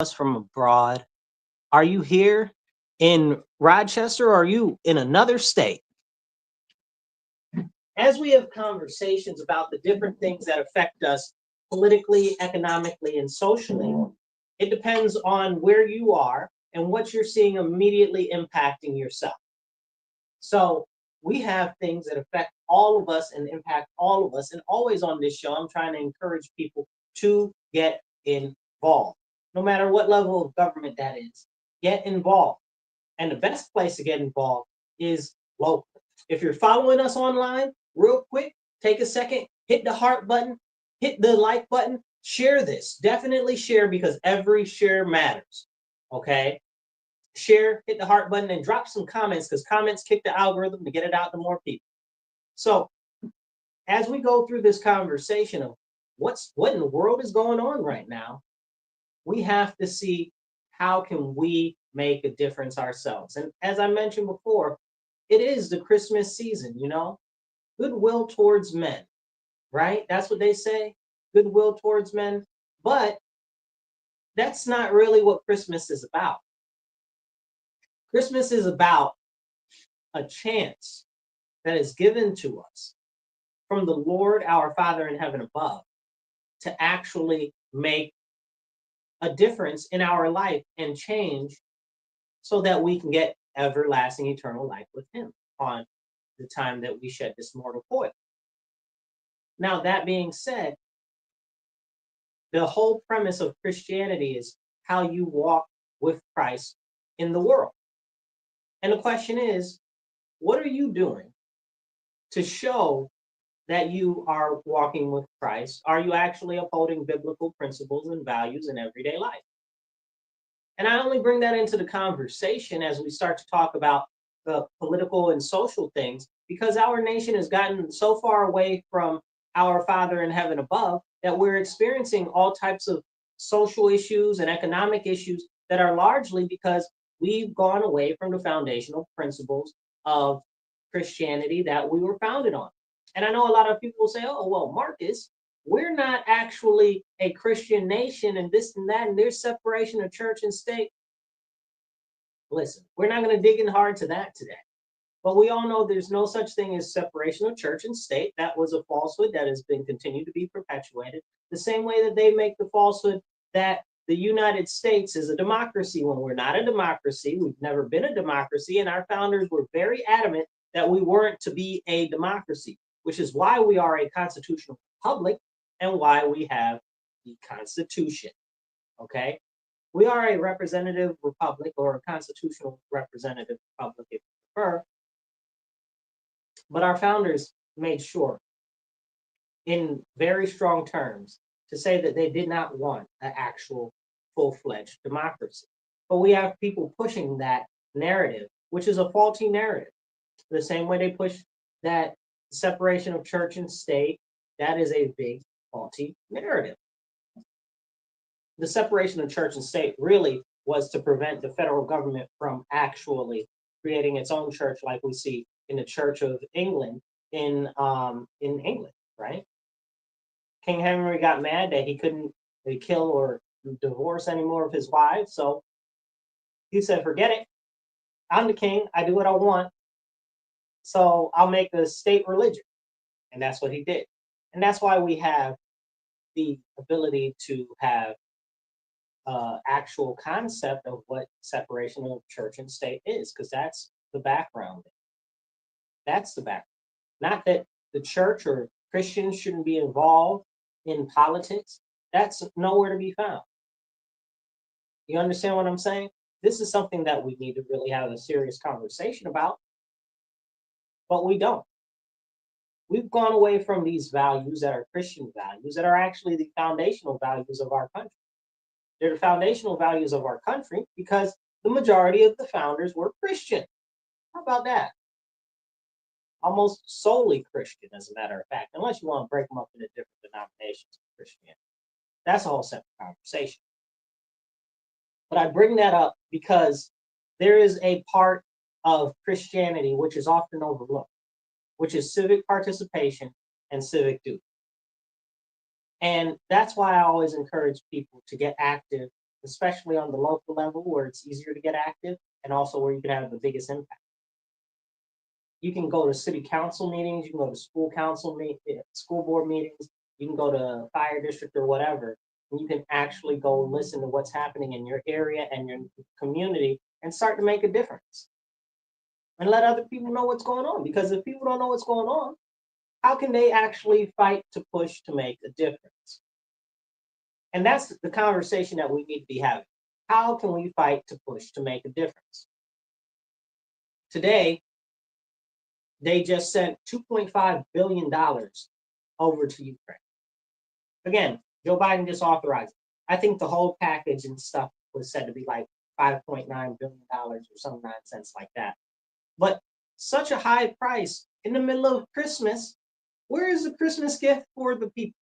us from abroad? Are you here in Rochester or are you in another state? As we have conversations about the different things that affect us politically, economically, and socially, it depends on where you are and what you're seeing immediately impacting yourself. So we have things that affect all of us and impact all of us. And always on this show, I'm trying to encourage people to get involved, no matter what level of government that is. Get involved. And the best place to get involved is local. If you're following us online, real quick, take a second, hit the heart button, hit the like button, share this. Definitely share because every share matters. Okay? Share, hit the heart button, and drop some comments because comments kick the algorithm to get it out to more people. So as we go through this conversation of what in the world is going on right now, we have to see how can we make a difference ourselves. And as I mentioned before, it is the Christmas season, goodwill towards men, right? That's what they say, goodwill towards men. But that's not really what Christmas is about. Christmas is about a chance that is given to us from the Lord, our Father in heaven above, to actually make a difference in our life and change so that we can get everlasting eternal life with him on the time that we shed this mortal coil. Now, that being said, the whole premise of Christianity is how you walk with Christ in the world. And the question is, what are you doing to show that you are walking with Christ? Are you actually upholding biblical principles and values in everyday life? And I only bring that into the conversation as we start to talk about the political and social things, because our nation has gotten so far away from our Father in heaven above that we're experiencing all types of social issues and economic issues that are largely because we've gone away from the foundational principles of Christianity that we were founded on. And I know a lot of people will say, oh, well, Marcus, we're not actually a Christian nation and this and that, and there's separation of church and state. Listen, we're not going to dig in hard to that today. But we all know there's no such thing as separation of church and state. That was a falsehood that has been continued to be perpetuated. The same way that they make the falsehood that the United States is a democracy when we're not a democracy. We've never been a democracy, and our founders were very adamant that we weren't to be a democracy, which is why we are a constitutional republic and why we have the Constitution. Okay? We are a representative republic or a constitutional representative republic, if you prefer. But our founders made sure, in very strong terms, to say that they did not want an actual full-fledged democracy. But we have people pushing that narrative, which is a faulty narrative. The same way they push that separation of church and state, that is a big faulty narrative. The separation of church and state really was to prevent the federal government from actually creating its own church, like we see in the Church of England in England, right? King Henry got mad that he couldn't kill or divorce any more of his wives, so he said, "Forget it. I'm the king. I do what I want. So I'll make a state religion," and that's what he did. And that's why we have the ability to have actual concept of what separation of church and state is, because that's the background. That's the background. Not that the church or Christians shouldn't be involved in politics. That's nowhere to be found. You understand what I'm saying? This is something that we need to really have a serious conversation about, but we don't. We've gone away from these values that are Christian values that are actually the foundational values of our country. They're the foundational values of our country because the majority of the founders were Christian. How about that? Almost solely Christian, as a matter of fact, unless you want to break them up into different denominations of Christianity. That's a whole separate conversation. But I bring that up because there is a part of Christianity which is often overlooked, which is civic participation and civic duty. And that's why I always encourage people to get active especially on the local level where it's easier to get active and also where you can have the biggest impact. You can go to city council meetings, you can go to school board meetings, you can go to fire district or whatever, and you can actually go listen to what's happening in your area and your community and start to make a difference. And let other people know what's going on. Because if people don't know what's going on, how can they actually fight to push to make a difference? And that's the conversation that we need to be having. How can we fight to push to make a difference? Today, they just sent $2.5 billion over to Ukraine. Again, Joe Biden just authorized it. I think the whole package and stuff was said to be like $5.9 billion or some nonsense like that. But such a high price in the middle of Christmas. Where is the Christmas gift for the people?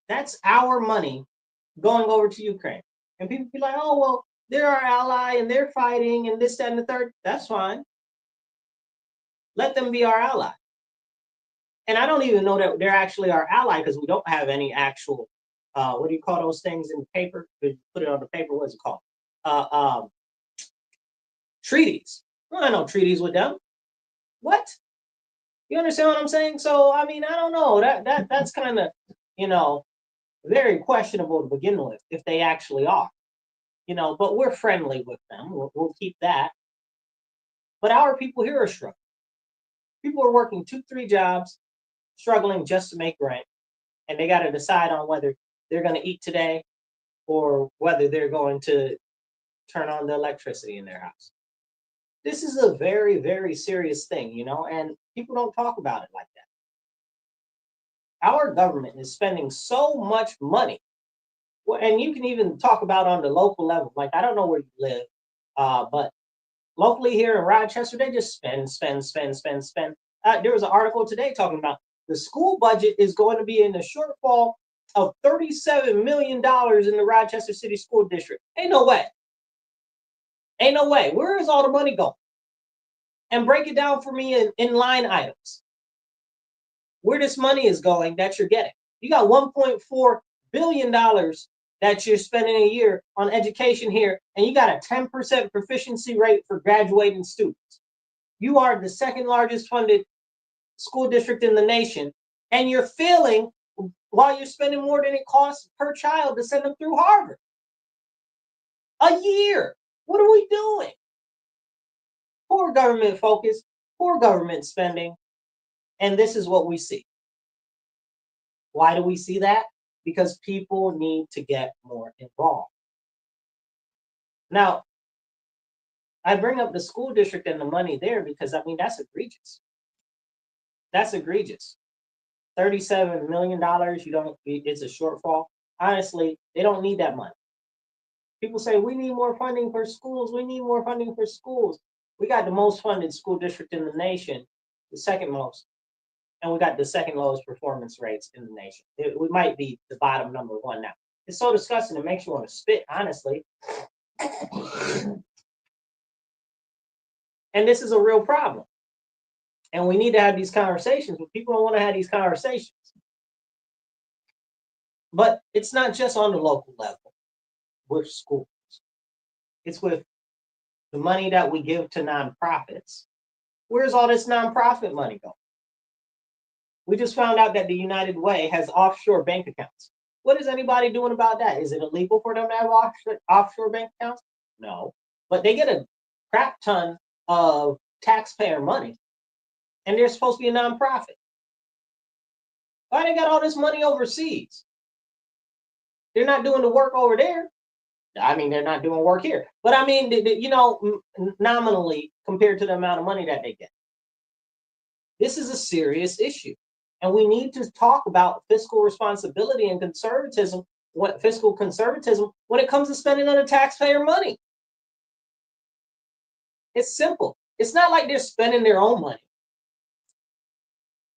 That's our money going over to Ukraine. And people be like, oh, well, they're our ally and they're fighting and this, that, and the third. That's fine. Let them be our ally. And I don't even know that they're actually our ally because we don't have any actual, what do you call those things in the paper? Put it on the paper, what's it called? Treaties. Well, I know treaties with them. What? You understand what I'm saying? So, I mean, I don't know. That's kind of, very questionable to begin with, if they actually are. But we're friendly with them. We'll keep that. But our people here are struggling. People are working 2-3 jobs, struggling just to make rent. And they got to decide on whether they're going to eat today or whether they're going to turn on the electricity in their house. This is a very, very serious thing, and people don't talk about it like that. Our government is spending so much money. Well, and you can even talk about on the local level. Like, I don't know where you live, but locally here in Rochester, they just spend. There was an article today talking about the school budget is going to be in a shortfall of $37 million in the Rochester City School District. Ain't no way. Ain't no way. Where is all the money going? And break it down for me in line items. Where this money is going that you're getting. You got $1.4 billion that you're spending a year on education here, and you got a 10% proficiency rate for graduating students. You are the second largest funded school district in the nation, and you're failing while you're spending more than it costs per child to send them through Harvard. A year. What are we doing? Poor government focus, poor government spending, and this is what we see. Why do we see that? Because people need to get more involved. Now, I bring up the school district and the money there because, that's egregious. That's egregious. $37 million, it's a shortfall. Honestly, they don't need that money. People say, we need more funding for schools. We need more funding for schools. We got the most funded school district in the nation, the second most. And we got the second lowest performance rates in the nation. We might be the bottom number one now. It's so disgusting. It makes you want to spit, honestly. And this is a real problem. And we need to have these conversations, but people don't want to have these conversations. But it's not just on the local level with schools. It's with the money that we give to nonprofits. Where's all this nonprofit money going? We just found out that the United Way has offshore bank accounts. What is anybody doing about that? Is it illegal for them to have offshore bank accounts? No. But they get a crap ton of taxpayer money, and they're supposed to be a nonprofit. Why they got all this money overseas? They're not doing the work over there. They're not doing work here. But nominally compared to the amount of money that they get. This is a serious issue. And we need to talk about fiscal responsibility and fiscal conservatism when it comes to spending on the taxpayer money. It's simple. It's not like they're spending their own money.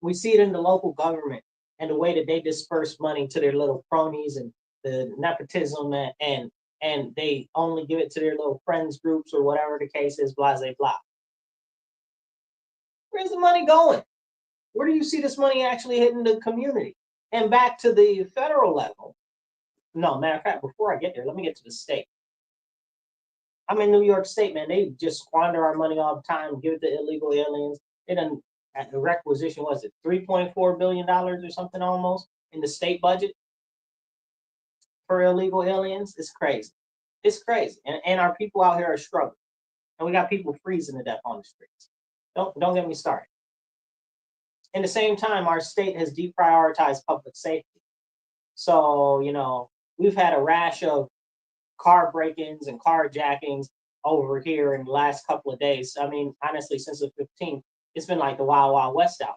We see it in the local government and the way that they disperse money to their little cronies and the nepotism and they only give it to their little friends groups or whatever the case is, blah, blah, blah. Where's the money going? Where do you see this money actually hitting the community? And back to the federal level, No, matter of fact, before I get there, let me get to the state. I'm in New York State, man. They just squander our money all the time, give it to illegal aliens. They done, at the requisition, was it $3.4 billion or something almost in the state budget for illegal aliens? It's crazy. It's crazy. And our people out here are struggling. And we got people freezing to death on the streets. Don't get me started. In the same time, our state has deprioritized public safety. So, we've had a rash of car break-ins and carjackings over here in the last couple of days. I mean, honestly, since the 15th, it's been like the Wild Wild West out.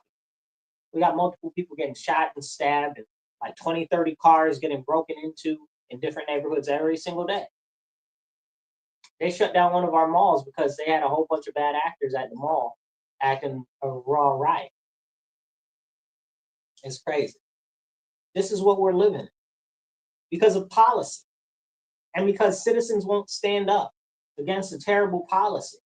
We got multiple people getting shot and stabbed, and like 20, 30 cars getting broken into in different neighborhoods every single day. They shut down one of our malls because they had a whole bunch of bad actors at the mall acting a raw riot. It's crazy. This is what we're living in because of policy and because citizens won't stand up against a terrible policy.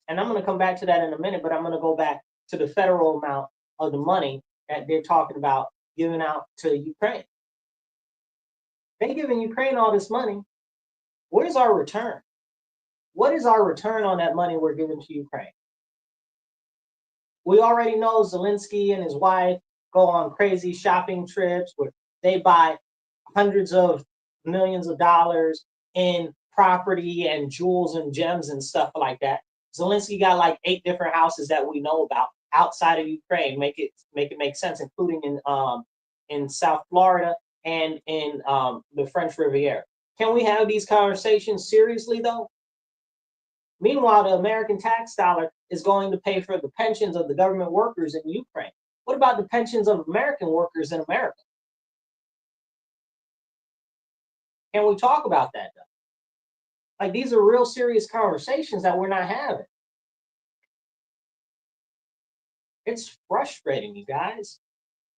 And I'm going to come back to that in a minute, but I'm going to go back to the federal amount of the money that they're talking about giving out to Ukraine. They're giving Ukraine all this money. Where's our return? What is our return on that money we're giving to Ukraine? We already know Zelensky and his wife go on crazy shopping trips where they buy hundreds of millions of dollars in property and jewels and gems and stuff like that. Zelensky got like 8 different houses that we know about outside of Ukraine. Make it make sense, including in South Florida and in the French Riviera. Can we have these conversations seriously though? Meanwhile, the American tax dollar is going to pay for the pensions of the government workers in Ukraine. What about the pensions of American workers in America? Can we talk about that though? Like, these are real serious conversations that we're not having. It's frustrating, you guys.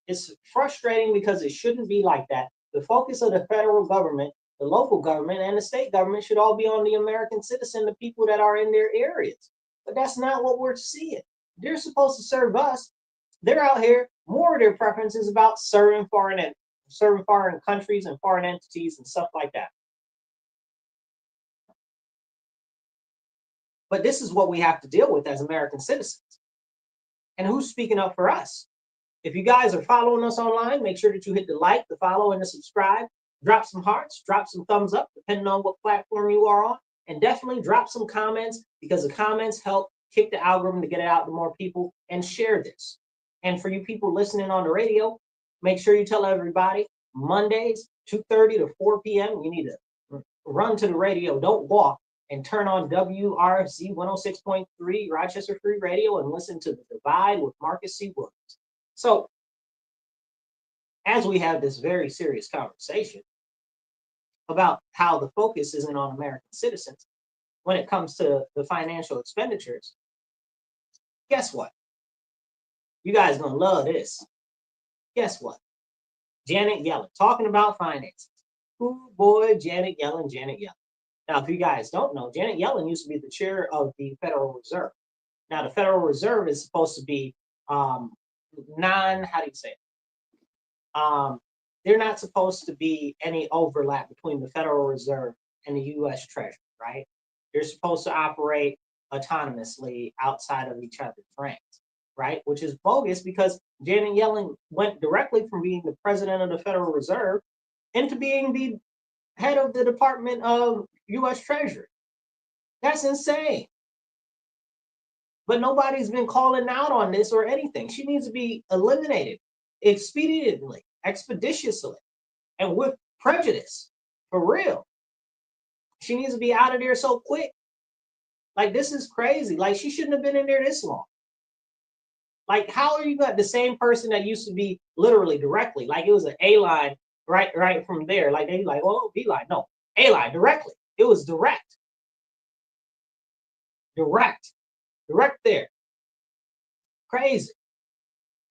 It's frustrating because it shouldn't be like that. The focus of the federal government, the local government, and the state government should all be on the American citizen, the people that are in their areas. But that's not what we're seeing. They're supposed to serve us. They're out here. More of their preference is about serving foreign countries and foreign entities and stuff like that. But this is what we have to deal with as American citizens. And who's speaking up for us? If you guys are following us online, make sure that you hit the like, the follow, and the subscribe. Drop some hearts, drop some thumbs up, depending on what platform you are on. And definitely drop some comments, because the comments help kick the algorithm to get it out to more people, and share this. And for you people listening on the radio, make sure you tell everybody Mondays, 2:30 to 4 p.m., you need to run to the radio, don't walk, and turn on WRFZ 106.3 Rochester Free Radio and listen to The Divide with Marcus C. Williams. So, as we have this very serious conversation about how the focus isn't on American citizens when it comes to the financial expenditures, guess what? You guys are going to love this. Guess what? Janet Yellen, talking about finances. Ooh, boy, Janet Yellen. Now, if you guys don't know, Janet Yellen used to be the chair of the Federal Reserve. Now, the Federal Reserve is supposed to be how do you say it? They're not supposed to be any overlap between the Federal Reserve and the U.S. Treasury, right? They're supposed to operate autonomously outside of each other's ranks, right? Which is bogus, because Janet Yellen went directly from being the president of the Federal Reserve into being the head of the Department of U.S. Treasury. That's insane. But nobody's been calling out on this or anything. She needs to be eliminated expeditiously, expeditiously, and with prejudice, for real. She needs to be out of there so quick. Like, this is crazy. Like, she shouldn't have been in there this long. Like, how are you got the same person that used to be literally directly, like it was an A line right from there. Like, they like, oh, B line. No, A line directly. It was direct. Direct there. Crazy.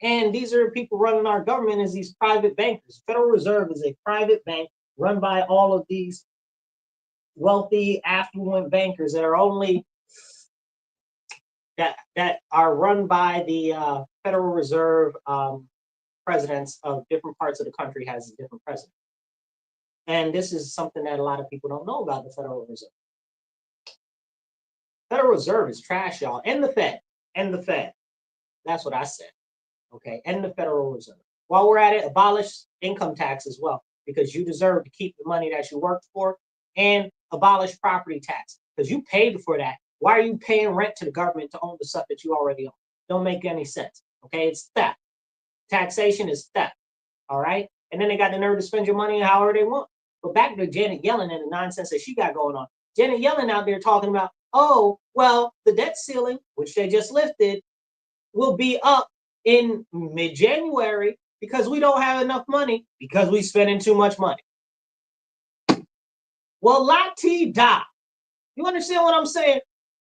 And these are people running our government as these private bankers. Federal Reserve is a private bank run by all of these wealthy, affluent bankers that are only that are run by the Federal Reserve presidents of different parts of the country. Has a different president. And this is something that a lot of people don't know about the Federal Reserve. Federal Reserve is trash, y'all. And the Fed. And the Fed. That's what I said. Okay. And the Federal Reserve. While we're at it, abolish income tax as well, because you deserve to keep the money that you worked for, and abolish property tax because you paid for that. Why are you paying rent to the government to own the stuff that you already own? Don't make any sense. Okay. It's theft. Taxation is theft. All right. And then they got the nerve to spend your money however they want. But back to Janet Yellen and the nonsense that she got going on. Janet Yellen out there talking about, oh, well, the debt ceiling, which they just lifted, will be up in mid-January because we don't have enough money because we spending too much money. Well, la-ti-da. You understand what I'm saying?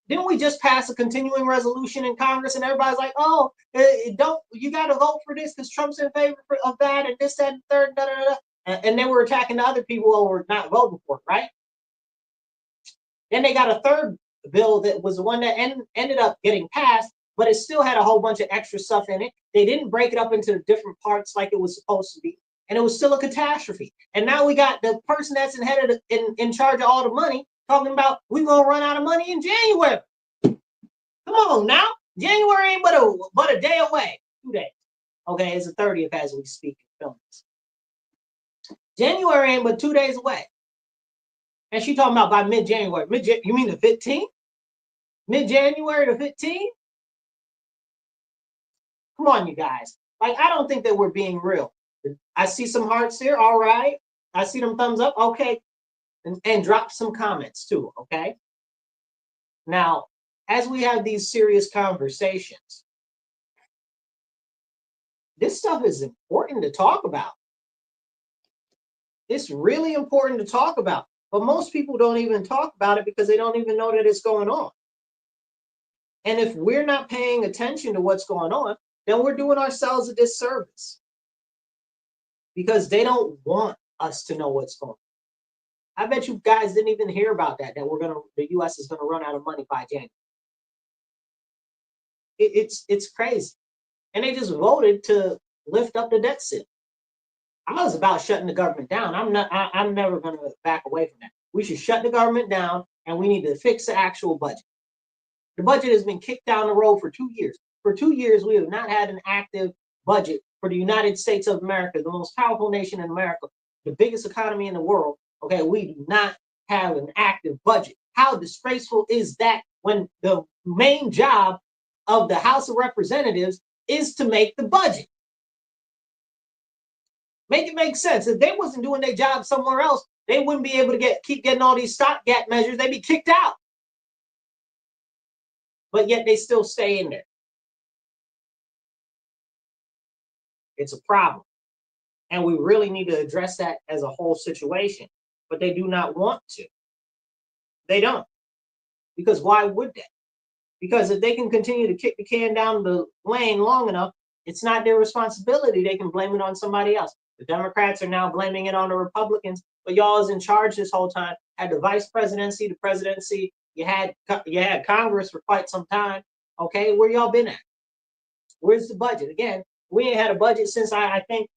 Didn't we just pass a continuing resolution in Congress and everybody's like, oh, you got to vote for this because Trump's in favor of that and this, that, and third, da, da, da. And then we're attacking the other people who were not voting for it, right? Then they got a third bill that was the one that ended up getting passed, but it still had a whole bunch of extra stuff in it. They didn't break it up into different parts like it was supposed to be. And it was still a catastrophe. And now we got the person that's in charge of all the money talking about we're going to run out of money in January. Come on now. January ain't but a day away. 2 days. Okay, it's the 30th as we speak and film this. January ain't but 2 days away. And she talking about by mid-January. You mean the 15th? Mid-January the 15th? Come on, you guys. Like, I don't think that we're being real. I see some hearts here. All right. I see them thumbs up. Okay. And drop some comments too. Okay. Now, as we have these serious conversations, this stuff is important to talk about. It's really important to talk about. But most people don't even talk about it because they don't even know that it's going on. And if we're not paying attention to what's going on, then we're doing ourselves a disservice. Because they don't want us to know what's going on. I bet you guys didn't even hear about that the U.S. is gonna run out of money by January. It's crazy. And they just voted to lift up the debt ceiling. I was about shutting the government down. I'm never gonna back away from that. We should shut the government down and we need to fix the actual budget. The budget has been kicked down the road for 2 years. For 2 years, we have not had an active budget for the United States of America, the most powerful nation in America, the biggest economy in the world. Okay, we do not have an active budget. How disgraceful is that when the main job of the House of Representatives is to make the budget? Make it make sense. If they wasn't doing their job somewhere else, they wouldn't be able to keep getting all these stopgap measures. They'd be kicked out. But yet they still stay in there. It's a problem. And we really need to address that as a whole situation. But they do not want to. They don't. Because why would they? Because if they can continue to kick the can down the lane long enough, it's not their responsibility. They can blame it on somebody else. The Democrats are now blaming it on the Republicans, but y'all is in charge this whole time. Had the vice presidency, the presidency. You had Congress for quite some time. Okay, where y'all been at? Where's the budget? Again, we ain't had a budget since I think,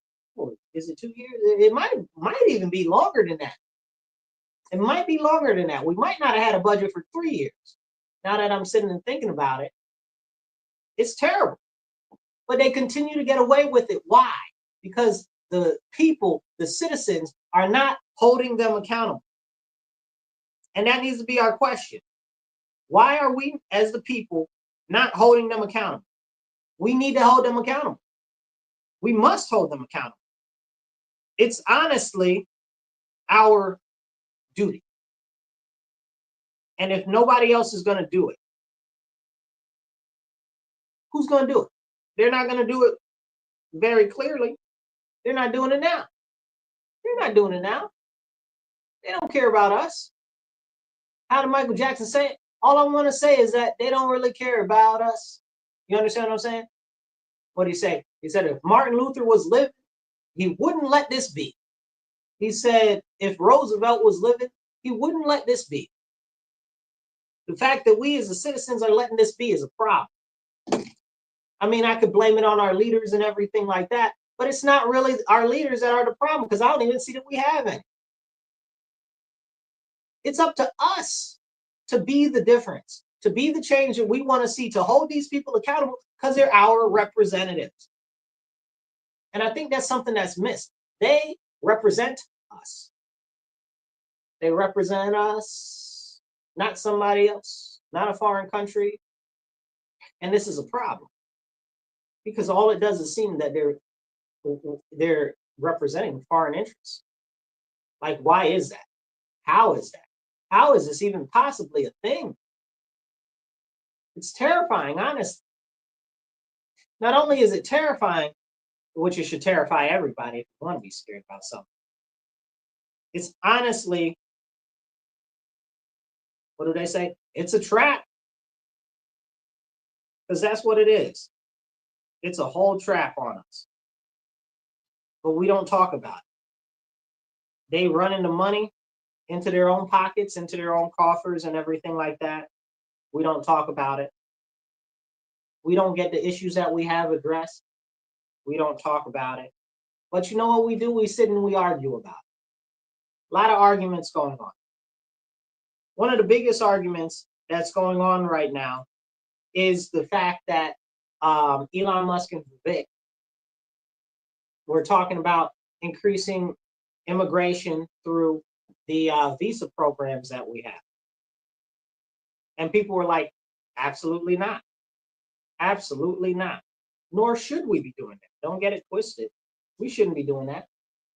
is it 2 years? It might even be longer than that. It might be longer than that. We might not have had a budget for 3 years. Now that I'm sitting and thinking about it, it's terrible. But they continue to get away with it. Why? Because the people, the citizens, are not holding them accountable. And that needs to be our question. Why are we, as the people, not holding them accountable? We need to hold them accountable. We must hold them accountable. It's honestly our duty. And if nobody else is going to do it, who's going to do it? They're not going to do it very clearly. They're not doing it now. They're not doing it now. They don't care about us. How did Michael Jackson say it? All I want to say is that they don't really care about us. You understand what I'm saying? What did he say? He said if Martin Luther was living, he wouldn't let this be. He said if Roosevelt was living, he wouldn't let this be. The fact that we as the citizens are letting this be is a problem. I mean, I could blame it on our leaders and everything like that, but it's not really our leaders that are the problem because I don't even see that we have any. It's up to us to be the difference, to be the change that we want to see, to hold these people accountable because they're our representatives. And I think that's something that's missed. They represent us. They represent us, not somebody else, not a foreign country. And this is a problem because all it does is seem that they're representing foreign interests. Like, why is that? How is that? How is this even possibly a thing? It's terrifying, honestly. Not only is it terrifying, which it should terrify everybody if you want to be scared about something. It's honestly, what do they say? It's a trap. Because that's what it is. It's a whole trap on us. But we don't talk about it. They run into money, into their own pockets, into their own coffers and everything like that. We don't talk about it. We don't get the issues that we have addressed. We don't talk about it. But you know what we do? We sit and we argue about it. A lot of arguments going on. One of the biggest arguments that's going on right now is the fact that Elon Musk and Vic were talking about increasing immigration through the visa programs that we have. And people were like, absolutely not. Absolutely not. Nor should we be doing that. Don't get it twisted. We shouldn't be doing that.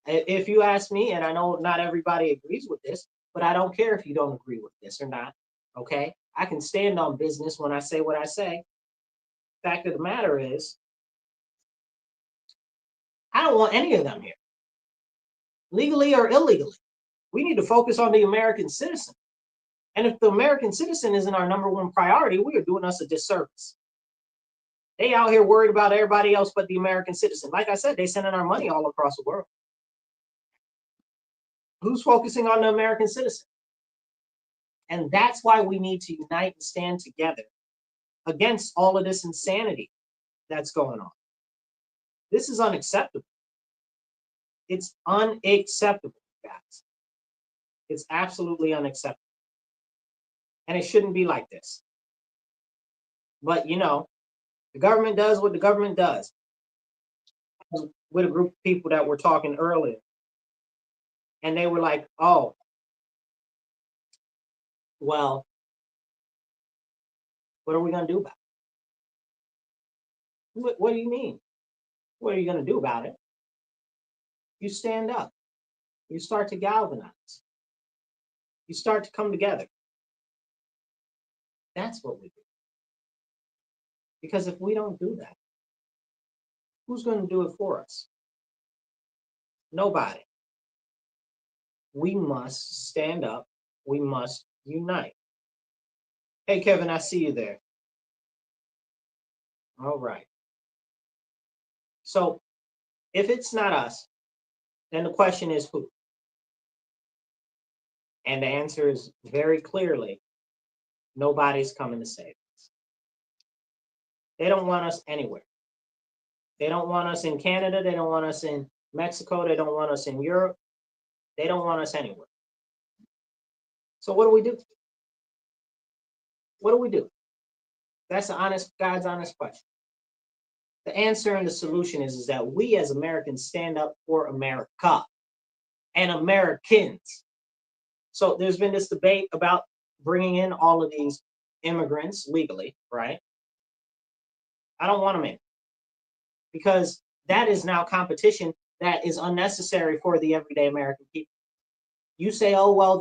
If you ask me, and I know not everybody agrees with this, but I don't care if you don't agree with this or not, okay? I can stand on business when I say what I say. Fact of the matter is, I don't want any of them here, legally or illegally. We need to focus on the American citizen. And if the American citizen isn't our number one priority, we are doing us a disservice. They out here worried about everybody else but the American citizen. Like I said, they sending our money all across the world. Who's focusing on the American citizen? And that's why we need to unite and stand together against all of this insanity that's going on. This is unacceptable. It's unacceptable, guys. It's absolutely unacceptable. And it shouldn't be like this. But, you know, the government does what the government does. With a group of people that were talking earlier. And they were like, oh, well, what are we going to do about it? What do you mean? What are you going to do about it? You stand up. You start to galvanize. You start to come together. That's what we do. Because if we don't do that, who's going to do it for us? Nobody. We must stand up. We must unite. Hey, Kevin, I see you there. All right. So if it's not us, then the question is who? And the answer is very clearly, nobody's coming to save us. They don't want us anywhere. They don't want us in Canada. They don't want us in Mexico. They don't want us in Europe. They don't want us anywhere. So what do we do? What do we do? That's the honest, God's honest question. The answer and the solution is that we as Americans stand up for America and Americans. So there's been this debate about bringing in all of these immigrants legally, right? I don't want them in because that is now competition that is unnecessary for the everyday American people. You say, oh, well,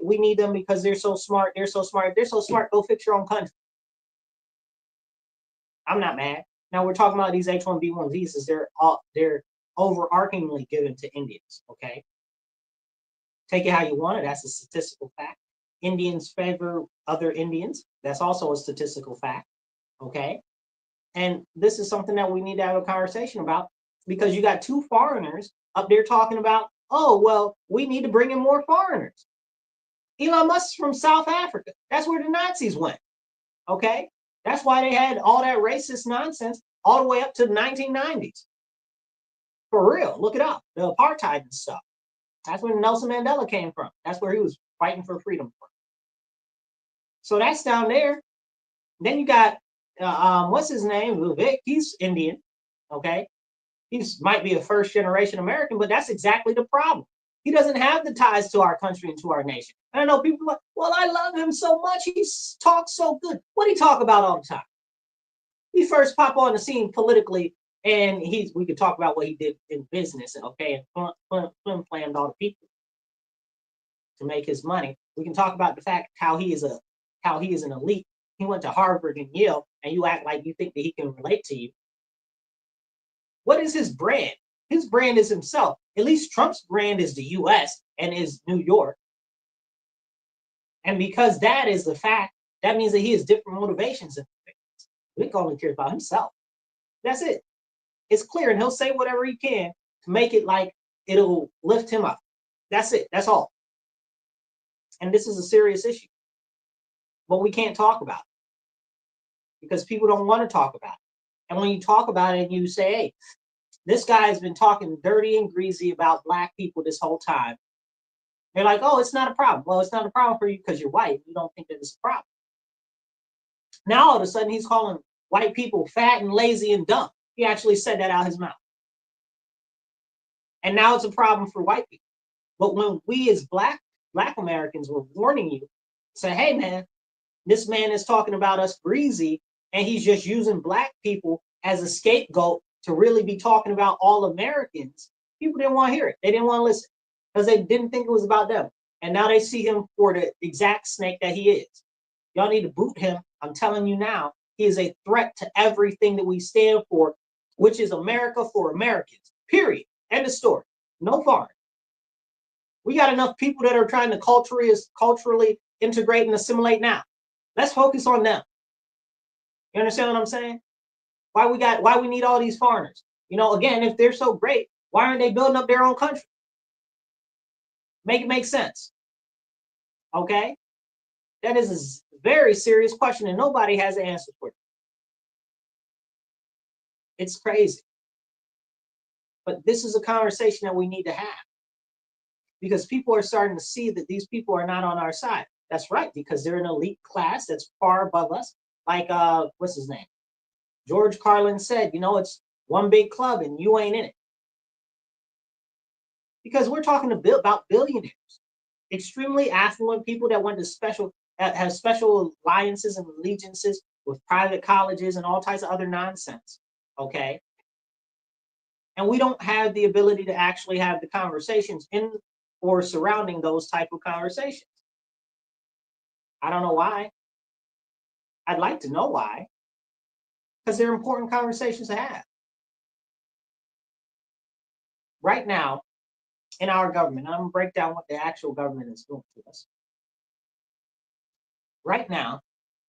we need them because they're so smart. They're so smart. They're so smart. Go fix your own country. I'm not mad. Now we're talking about these H-1B1 visas. They're overarchingly given to Indians. Okay. Take it how you want it. That's a statistical fact. Indians favor other Indians. That's also a statistical fact. Okay. And this is something that we need to have a conversation about because you got two foreigners up there talking about, oh, well, we need to bring in more foreigners. Elon Musk's from South Africa. That's where the Nazis went. Okay. That's why they had all that racist nonsense all the way up to the 1990s. For real. Look it up. The apartheid and stuff. That's where Nelson Mandela came from. That's where he was fighting for freedom. So that's down there. Then you got, what's his name? Vivek. He's Indian. Okay. Might be a first generation American, but that's exactly the problem. He doesn't have the ties to our country and to our nation. And I know people are like, well, I love him so much. He talks so good. What do he talk about all the time? He first pop on the scene politically, and we could talk about what he did in business, okay, and flim-flammed all the people to make his money. We can talk about the fact how he is an elite. He went to Harvard and Yale, and you act like you think that he can relate to you. What is his brand? His brand is himself. At least Trump's brand is the U.S. and is New York. And because that is the fact, that means that he has different motivations. Vic only cares about himself. That's it. It's clear, and he'll say whatever he can to make it like it'll lift him up. That's it. That's all. And this is a serious issue. But we can't talk about it because people don't want to talk about it. And when you talk about it and you say, hey, this guy has been talking dirty and greasy about black people this whole time, they're like, oh, it's not a problem. Well, it's not a problem for you because you're white. You don't think that it's a problem. Now, all of a sudden, he's calling white people fat and lazy and dumb. He actually said that out of his mouth. And now it's a problem for white people. But when we as black Americans were warning you, say, hey, man, this man is talking about us greasy, and he's just using black people as a scapegoat to really be talking about all Americans, people didn't want to hear it. They didn't want to listen because they didn't think it was about them. And now they see him for the exact snake that he is. Y'all need to boot him. I'm telling you now, he is a threat to everything that we stand for, which is America for Americans, period. End of story. No foreign. We got enough people that are trying to culturally integrate and assimilate now. Let's focus on them. You understand what I'm saying? Why we need all these foreigners? You know, again, if they're so great, why aren't they building up their own country? Make it make sense. Okay? That is a very serious question, and nobody has an answer for it. It's crazy. But this is a conversation that we need to have because people are starting to see that these people are not on our side. That's right, because they're an elite class that's far above us. Like, what's his name? George Carlin said, you know, it's one big club and you ain't in it. Because we're talking about billionaires, extremely affluent people that went to have special alliances and allegiances with private colleges and all types of other nonsense. Okay. And we don't have the ability to actually have the conversations in or surrounding those type of conversations. I don't know why. I'd like to know why. Because they're important conversations to have. Right now, in our government, I'm going to break down what the actual government is doing to us. Right now,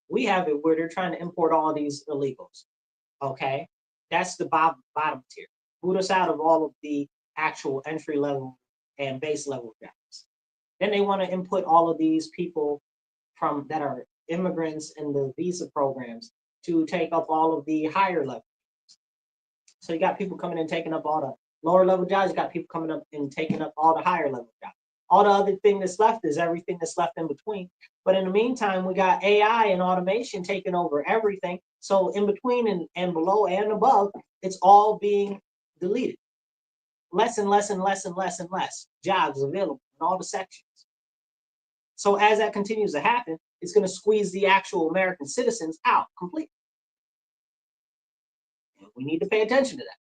we have it where they're trying to import all of these illegals. Okay? That's the bottom tier. Boot us out of all of the actual entry level and base level jobs. Then they want to input all of these people that are immigrants in the visa programs to take up all of the higher level. So you got people coming in taking up all the lower level jobs. You got people coming up and taking up all the higher level jobs. All the other thing that's left is everything that's left in between. But in the meantime, we got AI and automation taking over everything. So in between and below and above, it's all being deleted. Less and less and less and less and less jobs available in all the sections. So as that continues to happen, it's going to squeeze the actual American citizens out completely. And we need to pay attention to that.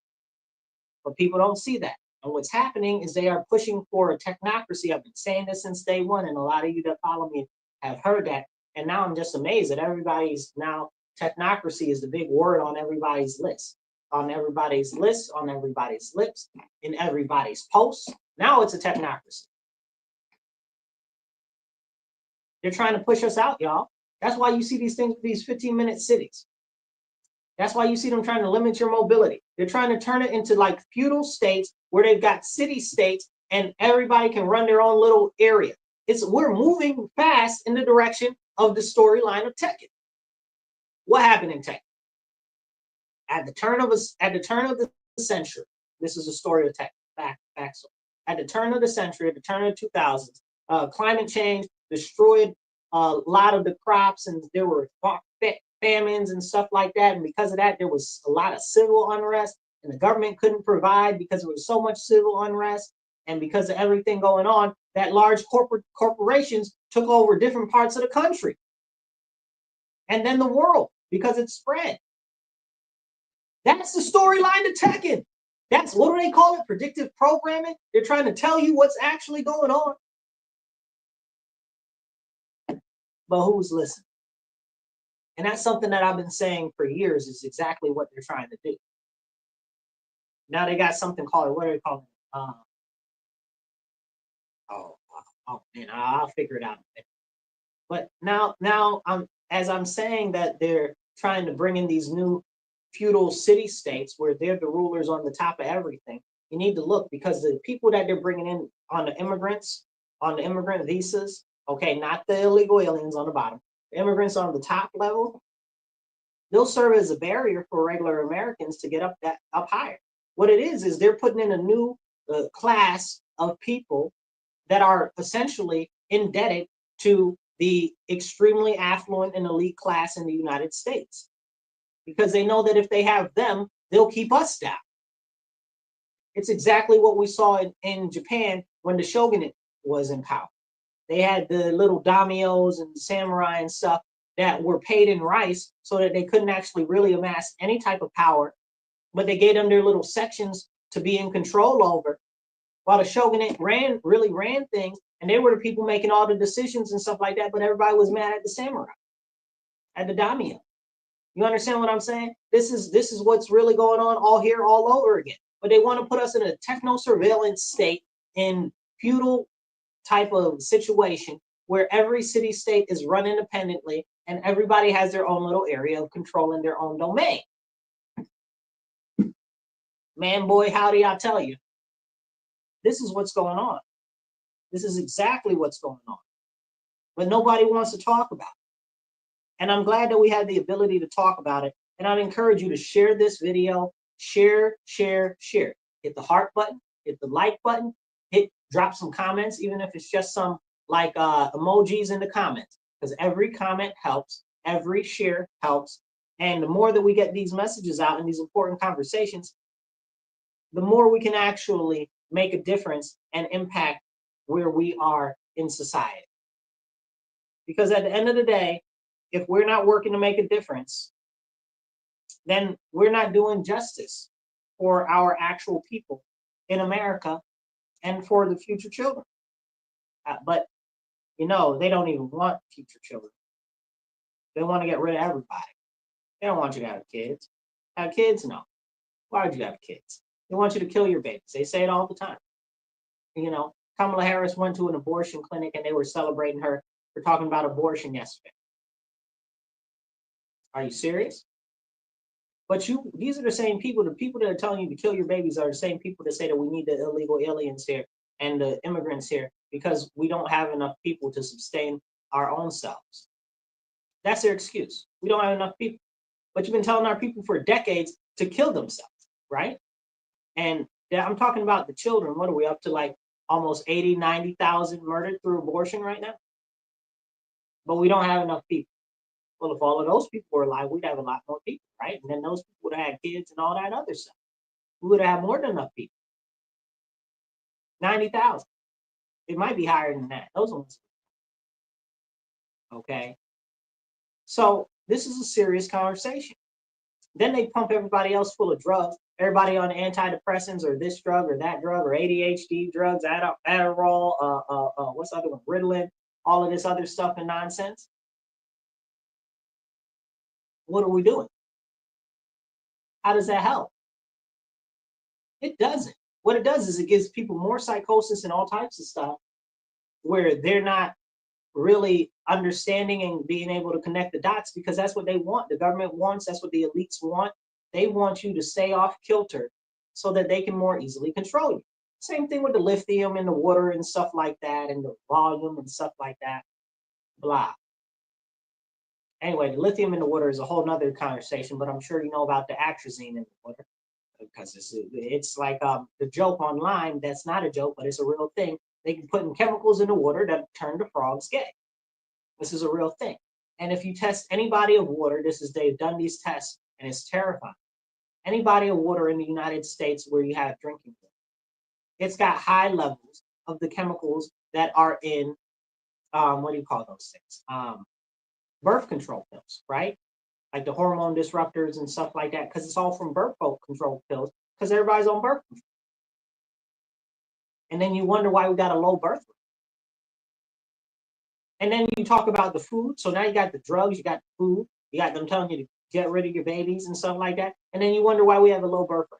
But people don't see that. And what's happening is they are pushing for a technocracy. I've been saying this since day one, and a lot of you that follow me have heard that. And now I'm just amazed that technocracy is the big word on everybody's list. On everybody's list, on everybody's lips, in everybody's posts. Now it's a technocracy. They're trying to push us out, y'all. That's why you see these things, these 15-minute cities. That's why you see them trying to limit your mobility. They're trying to turn it into like feudal states where they've got city states and everybody can run their own little area. We're moving fast in the direction of the storyline of Tekken. What happened in Tekken? At the turn of the century, this is a story of Tekken. Back. At the turn of the century, at the turn of the 2000s, climate change destroyed a lot of the crops, and there were famines and stuff like that. And because of that, there was a lot of civil unrest, and the government couldn't provide because there was so much civil unrest. And because of everything going on, that large corporations took over different parts of the country and then the world because it spread. That's the storyline to Tekken. That's, what do they call it? Predictive programming. They're trying to tell you what's actually going on. But who's listening? And that's something that I've been saying for years, is exactly what they're trying to do. Now they got something called, what do they call it? Oh man, I'll figure it out. But now as I'm saying that they're trying to bring in these new feudal city states where they're the rulers on the top of everything, you need to look, because the people that they're bringing in on the immigrant visas, okay, not the illegal aliens on the bottom, the immigrants on the top level, they'll serve as a barrier for regular Americans to get up higher. What it is they're putting in a new class of people that are essentially indebted to the extremely affluent and elite class in the United States, because they know that if they have them, they'll keep us down. It's exactly what we saw in Japan when the shogunate was in power. They had the little daimyos and samurai and stuff that were paid in rice so that they couldn't actually really amass any type of power, but they gave them their little sections to be in control over, while the shogunate really ran things, and they were the people making all the decisions and stuff like that, but everybody was mad at the samurai, at the daimyo. You understand what I'm saying? This is what's really going on all over again. But they want to put us in a techno-surveillance state, in feudal type of situation where every city state is run independently and everybody has their own little area of control in their own domain. Man, boy, howdy, I tell you. This is what's going on. This is exactly what's going on. But nobody wants to talk about it. And I'm glad that we had the ability to talk about it. And I'd encourage you to share this video. Share. Hit the heart button, hit the like button, drop some comments, even if it's just some like emojis in the comments, because every comment helps, every share helps. And the more that we get these messages out in these important conversations, the more we can actually make a difference and impact where we are in society. Because at the end of the day, if we're not working to make a difference, then we're not doing justice for our actual people in America and for the future children. But, you know, they don't even want future children. They want to get rid of everybody. They don't want you to have kids. Have kids? No. Why would you have kids? They want you to kill your babies. They say it all the time. You know, Kamala Harris went to an abortion clinic and they were celebrating her for talking about abortion yesterday. Are you serious? But these are the same people. The people that are telling you to kill your babies are the same people that say that we need the illegal aliens here and the immigrants here because we don't have enough people to sustain our own selves. That's their excuse. We don't have enough people. But you've been telling our people for decades to kill themselves, right? And I'm talking about the children. What are we up to, like almost 80, 90,000 murdered through abortion right now? But we don't have enough people. Well, if all of those people were alive, we'd have a lot more people, right? And then those people would have had kids and all that other stuff. We would have more than enough people. 90,000. It might be higher than that. Those ones. Okay. So this is a serious conversation. Then they pump everybody else full of drugs. Everybody on antidepressants or this drug or that drug or ADHD drugs, Adderall, what's the other one? Ritalin, all of this other stuff and nonsense. What are we doing? How does that help? It doesn't. What it does is it gives people more psychosis and all types of stuff where they're not really understanding and being able to connect the dots, because that's what they want. The government wants, that's what the elites want. They want you to stay off kilter so that they can more easily control you. Same thing with the lithium in the water and stuff like that, and the volume and stuff like that. Blah. Anyway, the lithium in the water is a whole nother conversation, but I'm sure you know about the atrazine in the water, because it's like the joke online. That's not a joke, but it's a real thing. They can put in chemicals in the water that turn the frogs gay. This is a real thing. And if you test any body of water, they've done these tests, and it's terrifying. Any body of water in the United States where you have drinking water, it's got high levels of the chemicals that are in, what do you call those things? Birth control pills, right? Like the hormone disruptors and stuff like that, because it's all from birth control pills, because everybody's on birth control. And then you wonder why we got a low birth rate. And then you talk about the food. So now you got the drugs, you got the food, you got them telling you to get rid of your babies and stuff like that. And then you wonder why we have a low birth rate.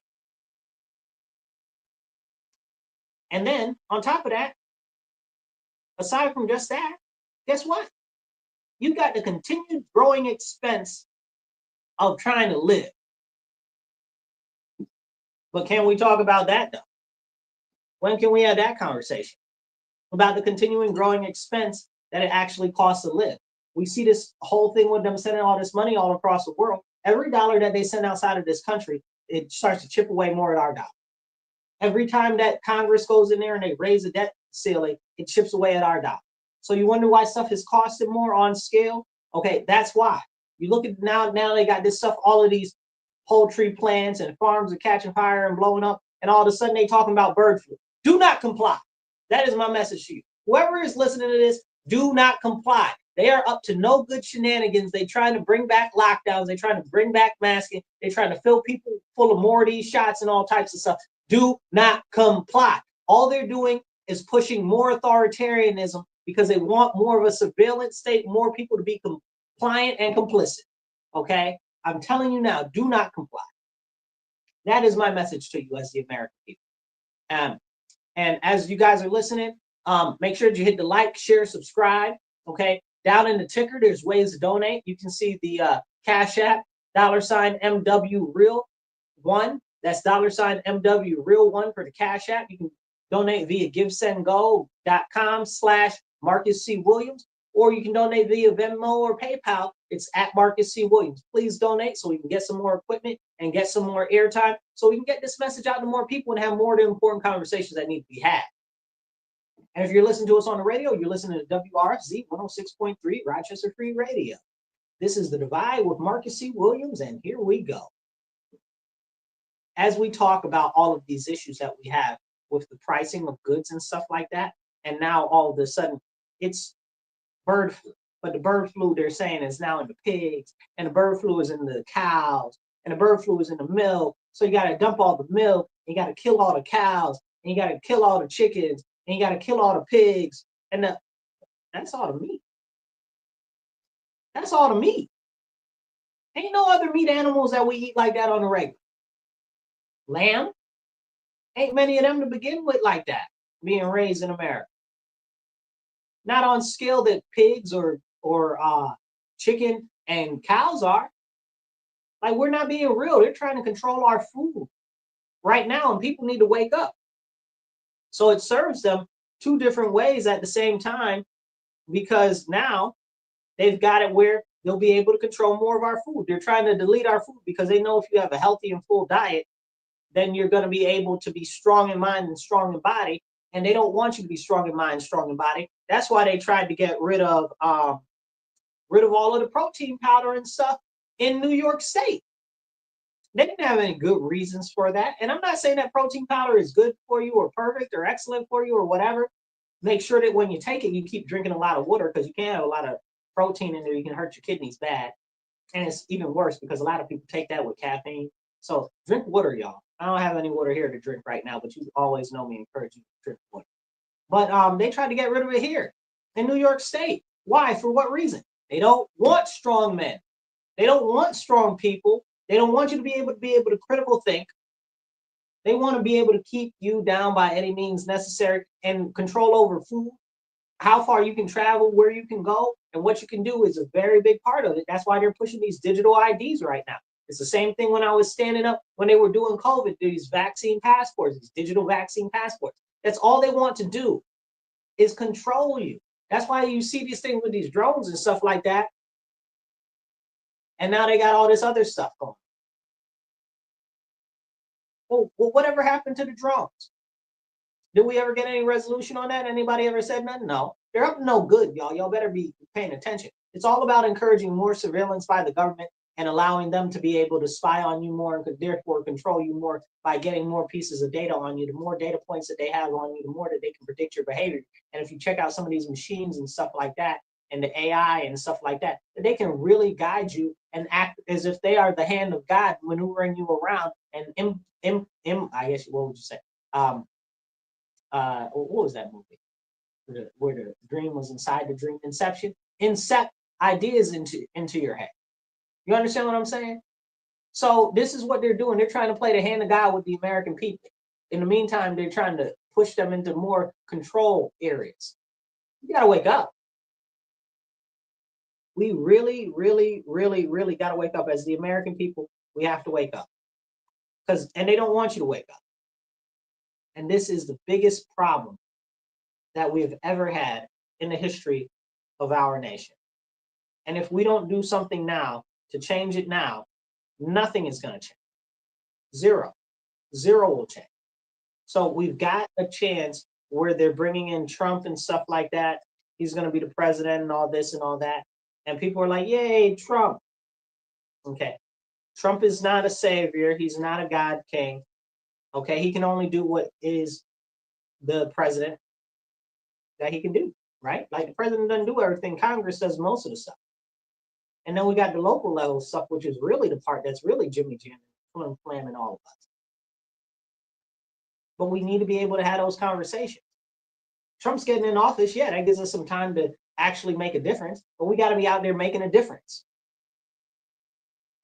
And then on top of that, aside from just that, guess what? You got the continued growing expense of trying to live. But can we talk about that though? When can we have that conversation? About the continuing growing expense that it actually costs to live. We see this whole thing with them sending all this money all across the world. Every dollar that they send outside of this country, it starts to chip away more at our dollar. Every time that Congress goes in there and they raise the debt ceiling, it chips away at our dollar. So you wonder why stuff is costing more on scale? Okay, that's why. You look at now they got this stuff, all of these poultry plants and farms are catching fire and blowing up, and all of a sudden they talking about bird flu. Do not comply. That is my message to you. Whoever is listening to this, do not comply. They are up to no good shenanigans. They trying to bring back lockdowns. They trying to bring back masking. They trying to fill people full of more of these shots and all types of stuff. Do not comply. All they're doing is pushing more authoritarianism because they want more of a surveillance state, more people to be compliant and complicit. Okay? I'm telling you now, do not comply. That is my message to you as the American people. And as you guys are listening, make sure that you hit the like, share, subscribe. Okay. Down in the ticker, there's ways to donate. You can see the Cash App, $MW Real 1. That's $MW Real 1 for the Cash App. You can donate via givesendgo.com/Marcus C. Williams, or you can donate via Venmo or PayPal. It's at Marcus C. Williams. Please donate so we can get some more equipment and get some more airtime so we can get this message out to more people and have more of the important conversations that need to be had. And if you're listening to us on the radio, you're listening to WRFZ 106.3 Rochester Free Radio. This is The Divide with Marcus C. Williams, and here we go. As we talk about all of these issues that we have with the pricing of goods and stuff like that, and now all of a sudden it's bird flu. But the bird flu they're saying is now in the pigs, and the bird flu is in the cows, and the bird flu is in the milk. So you got to dump all the milk, and you got to kill all the cows, and you got to kill all the chickens, and you got to kill all the pigs, and that's all the meat. That's all the meat. Ain't no other meat animals that we eat like that on the regular. Lamb, ain't many of them to begin with like that, being raised in America. Not on scale that pigs or chicken and cows are. Like, we're not being real. They're trying to control our food right now, and people need to wake up. So it serves them two different ways at the same time, because now they've got it where they'll be able to control more of our food. They're trying to delete our food because they know if you have a healthy and full diet, then you're going to be able to be strong in mind and strong in body. And they don't want you to be strong in mind, strong in body. That's why they tried to get rid of all of the protein powder and stuff in New York State. They didn't have any good reasons for that. And I'm not saying that protein powder is good for you or perfect or excellent for you or whatever. Make sure that when you take it, you keep drinking a lot of water, because you can't have a lot of protein in there. You can hurt your kidneys bad. And it's even worse because a lot of people take that with caffeine. So drink water, y'all. I don't have any water here to drink right now, but you always know me and encourage you to drink water. But they tried to get rid of it here in New York State. Why? For what reason? They don't want strong men. They don't want strong people. They don't want you to be able to critical think. They want to be able to keep you down by any means necessary and control over food, how far you can travel, where you can go, and what you can do is a very big part of it. That's why they're pushing these digital IDs right now. It's the same thing when I was standing up when they were doing COVID, these vaccine passports, these digital vaccine passports. That's all they want to do is control you. That's why you see these things with these drones and stuff like that. And now they got all this other stuff going. Well, whatever happened to the drones? Did we ever get any resolution on that? Anybody ever said nothing? No. They're up to no good, y'all. Y'all better be paying attention. It's all about encouraging more surveillance by the government and allowing them to be able to spy on you more and could therefore control you more by getting more pieces of data on you. The more data points that they have on you, the more that they can predict your behavior. And if you check out some of these machines and stuff like that, and the AI and stuff like that, they can really guide you and act as if they are the hand of God maneuvering you around. And I guess, what would you say? What was that movie? Where the dream was inside the dream, Inception. Incept ideas into your head. You understand what I'm saying? So this is what they're doing. They're trying to play the hand of God with the American people. In the meantime, they're trying to push them into more control areas. You gotta wake up. We really, really, really, really gotta wake up. As the American people, we have to wake up. And they don't want you to wake up. And this is the biggest problem that we have ever had in the history of our nation. And if we don't do something now to change it now, nothing is going to change. Zero will change. So we've got a chance where they're bringing in Trump and stuff like that. He's going to be the president and all this and all that. And people are like, yay, Trump. Okay. Trump is not a savior. He's not a God king. Okay. He can only do what is the president that he can do, right? Like the president doesn't do everything. Congress does most of the stuff. And then we got the local level stuff, which is really the part that's really Jimmy Jam and Flam all of us. But we need to be able to have those conversations. Trump's getting in office. Yeah, that gives us some time to actually make a difference. But we got to be out there making a difference.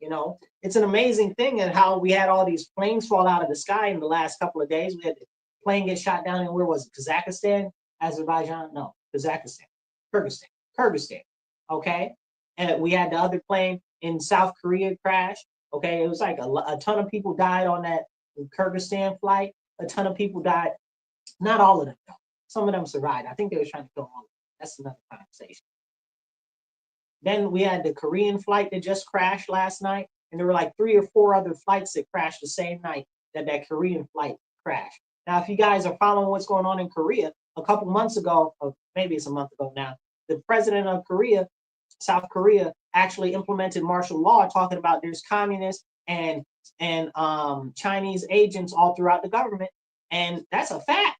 You know, it's an amazing thing and how we had all these planes fall out of the sky in the last couple of days. We had the plane get shot down in, where was it? Kazakhstan? Azerbaijan? No, Kazakhstan. Kyrgyzstan. Okay. And we had the other plane in South Korea crash. Okay. It was like a ton of people died on that Kyrgyzstan flight. A ton of people died. Not all of them, though. Some of them survived. I think they were trying to kill all of them. That's another conversation. Then we had the Korean flight that just crashed last night. And there were like 3 or 4 other flights that crashed the same night that Korean flight crashed. Now, if you guys are following what's going on in Korea, a couple months ago, or maybe it's a month ago now, the president of Korea, South Korea, actually implemented martial law, talking about there's communists and Chinese agents all throughout the government. And that's a fact.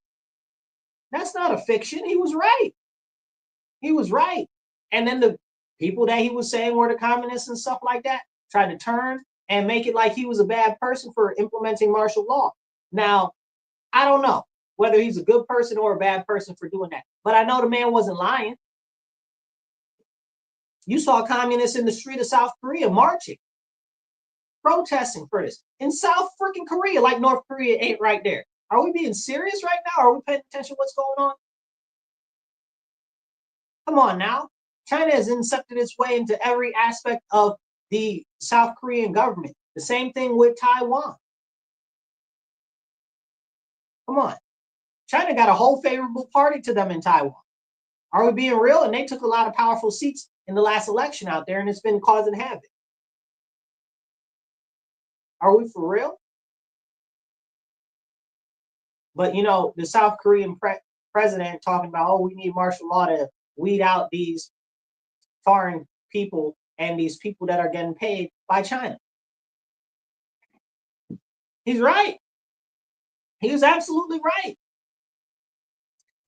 That's not a fiction. He was right. He was right. And then the people that he was saying were the communists and stuff like that tried to turn and make it like he was a bad person for implementing martial law. Now, I don't know whether he's a good person or a bad person for doing that, but I know the man wasn't lying. You saw communists in the street of South Korea marching, protesting for this in South freaking Korea, like North Korea ain't right there. Are we being serious right now? Are we paying attention to what's going on? Come on now. China has incepted its way into every aspect of the South Korean government. The same thing with Taiwan. Come on. China got a whole favorable party to them in Taiwan. Are we being real? And they took a lot of powerful seats in the last election out there, and it's been causing havoc. Are we for real? But, you know, the South Korean president talking about, oh, we need martial law to weed out these foreign people and these people that are getting paid by China. He's right. He was absolutely right.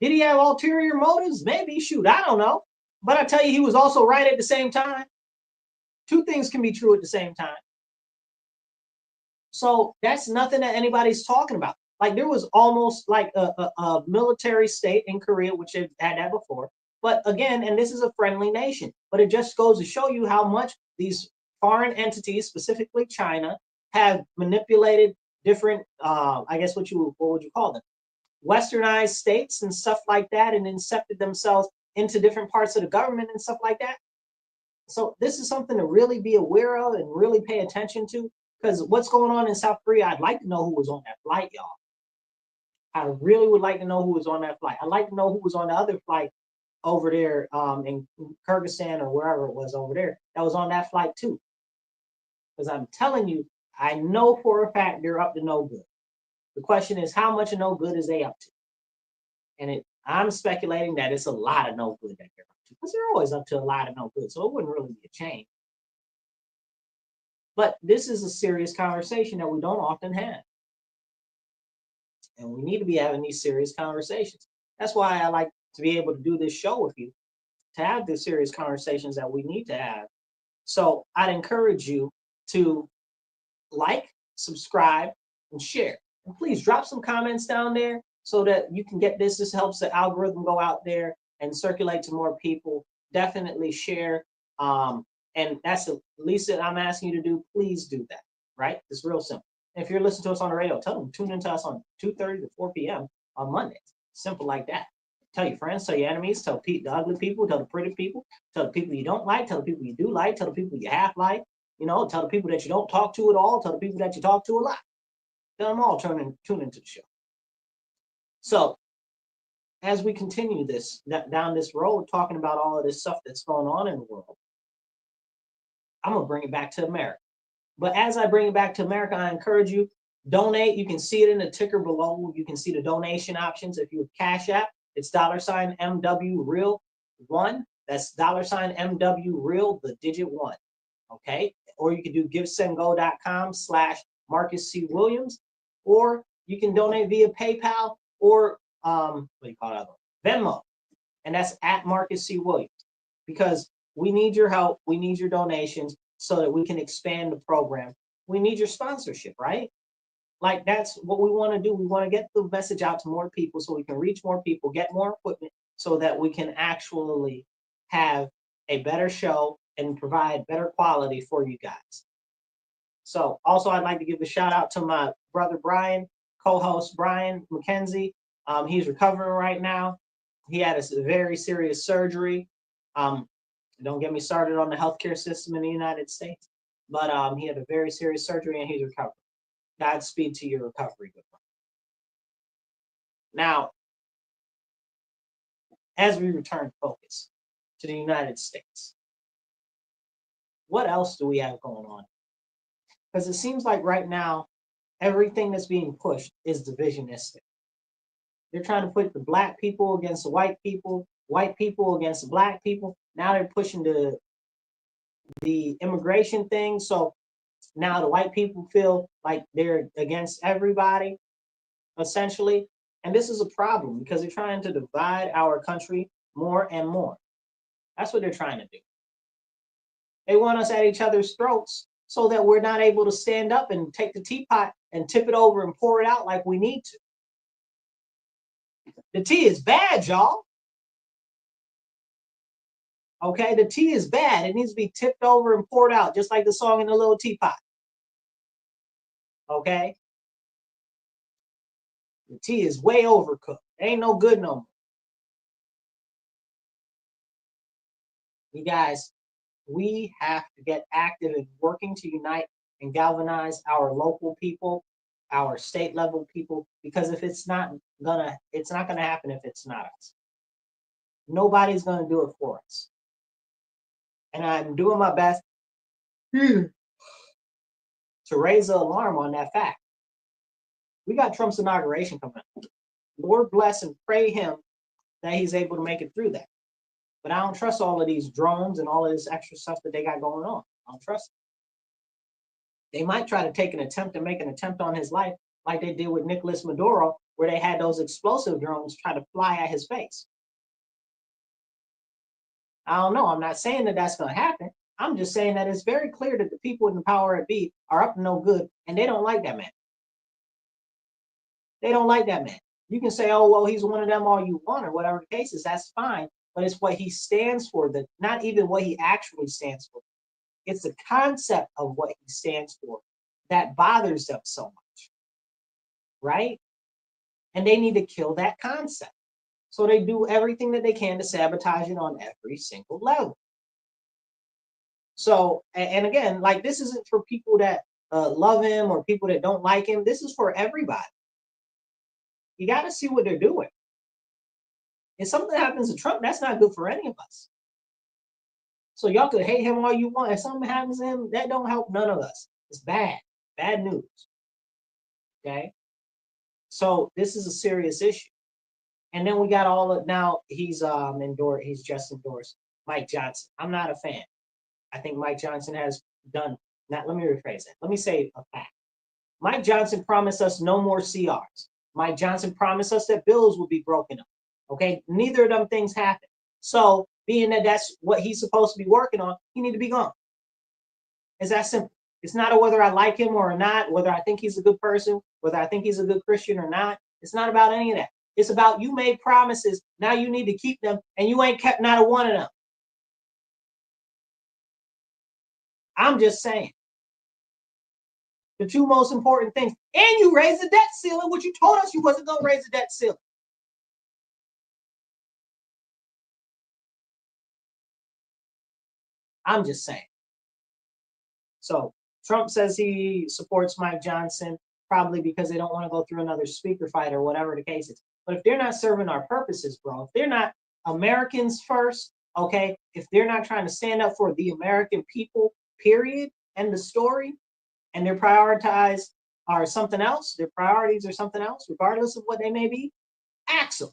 Did he have ulterior motives? Maybe. Shoot, I don't know. But I tell you, he was also right at the same time. Two things can be true at the same time. So that's nothing that anybody's talking about. Like there was almost like a military state in Korea, which had that before. But again, and this is a friendly nation, but it just goes to show you how much these foreign entities, specifically China, have manipulated different, I guess what would you call them? Westernized states and stuff like that, and incepted themselves into different parts of the government and stuff like that. So this is something to really be aware of and really pay attention to, because what's going on in South Korea, I'd like to know who was on that flight, y'all. I really would like to know who was on that flight. I'd like to know who was on the other flight over there in Kyrgyzstan or wherever it was over there that was on that flight too. Because I'm telling you, I know for a fact they're up to no good. The question is, how much of no good is they up to? And I'm speculating that it's a lot of no good that they're up to, because they're always up to a lot of no good. So it wouldn't really be a change. But this is a serious conversation that we don't often have. And we need to be having these serious conversations. That's why I like to be able to do this show with you, to have the serious conversations that we need to have. So I'd encourage you to like, subscribe, and share. And please drop some comments down there so that you can get this. This helps the algorithm go out there and circulate to more people. Definitely share. And that's the least that I'm asking you to do. Please do that, right? It's real simple. And if you're listening to us on the radio, tell them tune into us on 2:30 to 4 p.m. on Mondays. Simple like that. Tell your friends, tell your enemies, tell the ugly people, tell the pretty people, tell the people you don't like, tell the people you do like, tell the people you half like, tell the people that you don't talk to at all, tell the people that you talk to a lot. Tell them all tune into the show. So as we continue down this road, talking about all of this stuff that's going on in the world, I'm going to bring it back to America. But as I bring it back to America, I encourage you, donate. You can see it in the ticker below. You can see the donation options. If you have Cash App, it's $MW Real 1. That's $MW Real, the digit 1. Okay. Or you can do givesendgo.com/Marcus C. Williams, or you can donate via PayPal or Venmo. And that's at Marcus C. Williams, because we need your help. We need your donations so that we can expand the program. We need your sponsorship, right? Like, that's what we want to do. We want to get the message out to more people so we can reach more people, get more equipment so that we can actually have a better show and provide better quality for you guys. So also, I'd like to give a shout out to my brother Brian, co-host Brian McKenzie. He's recovering right now. He had a very serious surgery. Don't get me started on the healthcare system in the United States, but he had a very serious surgery and he's recovering. Godspeed to your recovery, good friend. Now, as we return focus to the United States, what else do we have going on? Because it seems like right now, everything that's being pushed is divisionistic. They're trying to put the black people against the white people against the black people. Now they're pushing the immigration thing. So now the white people feel like they're against everybody, essentially. And this is a problem because they're trying to divide our country more and more. That's what they're trying to do. They want us at each other's throats so that we're not able to stand up and take the teapot and tip it over and pour it out like we need to. The tea is bad, y'all. Okay, the tea is bad. It needs to be tipped over and poured out, just like the song in the little teapot. Okay? The tea is way overcooked. It ain't no good no more. You guys, we have to get active in working to unite and galvanize our local people, our state level people, because if it's not gonna happen if it's not us. Nobody's gonna do it for us. And I'm doing my best to raise the alarm on that fact. We got Trump's inauguration coming up. Lord bless and pray him that he's able to make it through that. But I don't trust all of these drones and all of this extra stuff that they got going on. I don't trust them. They might try to make an attempt on his life like they did with Nicolas Maduro, where they had those explosive drones try to fly at his face. I don't know. I'm not saying that that's going to happen. I'm just saying that it's very clear that the people in the power at be are up to no good, and they don't like that man. They don't like that man. You can say, oh, well, he's one of them all you want, or whatever the case is. That's fine. But it's what he stands for, that not even what he actually stands for. It's the concept of what he stands for that bothers them so much, right? And they need to kill that concept. So they do everything that they can to sabotage it on every single level. So, and again, like, this isn't for people that love him or people that don't like him. This is for everybody. You got to see what they're doing. If something happens to Trump, that's not good for any of us. So y'all could hate him all you want. If something happens to him, that don't help none of us. It's bad. Bad news. Okay? So this is a serious issue. And then we got all of now he's just endorsed Mike Johnson. I'm not a fan. I think Mike Johnson has done not. Let me rephrase that. Let me say a fact. Mike Johnson promised us no more CRs. Mike Johnson promised us that bills would be broken up. Okay, neither of them things happened. So, being that that's what he's supposed to be working on, he need to be gone. It's that simple. It's not a whether I like him or not, whether I think he's a good person, whether I think he's a good Christian or not. It's not about any of that. It's about you made promises. Now you need to keep them, and you ain't kept not a one of them. I'm just saying. The two most important things. And you raised the debt ceiling, which you told us you wasn't going to raise the debt ceiling. I'm just saying. So Trump says he supports Mike Johnson, probably because they don't want to go through another speaker fight or whatever the case is. But if they're not serving our purposes, bro, if they're not Americans first, okay, if they're not trying to stand up for the American people, period, and the story, and their priorities are something else, their priorities are something else, regardless of what they may be, axe them.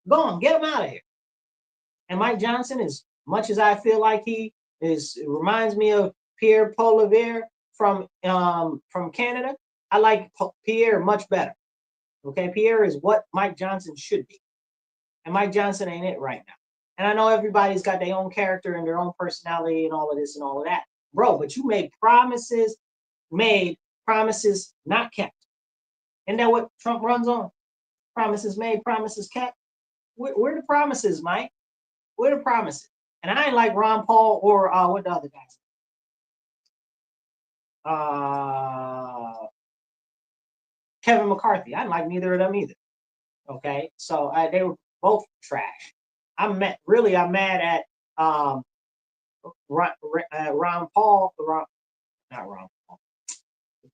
Go on, get them out of here. And Mike Johnson, as much as I feel like he is, it reminds me of Pierre Poilievre from Canada. I like Pierre much better. Okay, Pierre is what Mike Johnson should be. And Mike Johnson ain't it right now. And I know everybody's got their own character and their own personality and all of this and all of that. Bro, but you made promises not kept. Isn't that what Trump runs on? Promises made, promises kept. Where the promises, Mike? Where the promises? And I ain't like Ron Paul or what the other guys. Kevin McCarthy. I didn't like neither of them either. Okay, so they were both trash. I'm mad at Ron Paul. Not Ron Paul.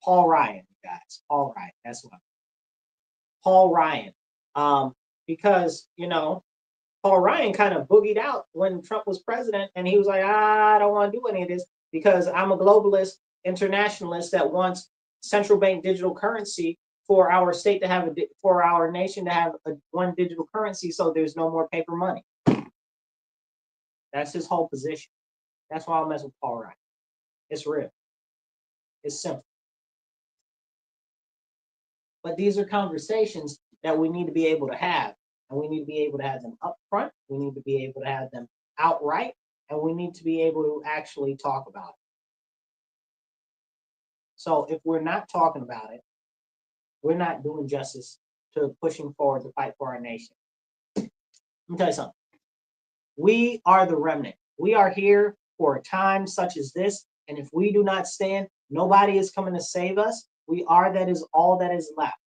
Paul Ryan, guys. Paul Ryan. That's what. Paul Ryan. Because Paul Ryan kind of boogied out when Trump was president, and he was like, I don't want to do any of this because I'm a globalist internationalist that wants central bank digital currency for our state to have for our nation to have one digital currency, so there's no more paper money. That's his whole position. That's why I'll mess with Paul Ryan. It's real. It's simple. But these are conversations that we need to be able to have. And we need to be able to have them up front. We need to be able to have them outright. And we need to be able to actually talk about it. So if we're not talking about it, we're not doing justice to pushing forward the fight for our nation. Let me tell you something. We are the remnant. We are here for a time such as this. And if we do not stand, nobody is coming to save us. That is all that is left.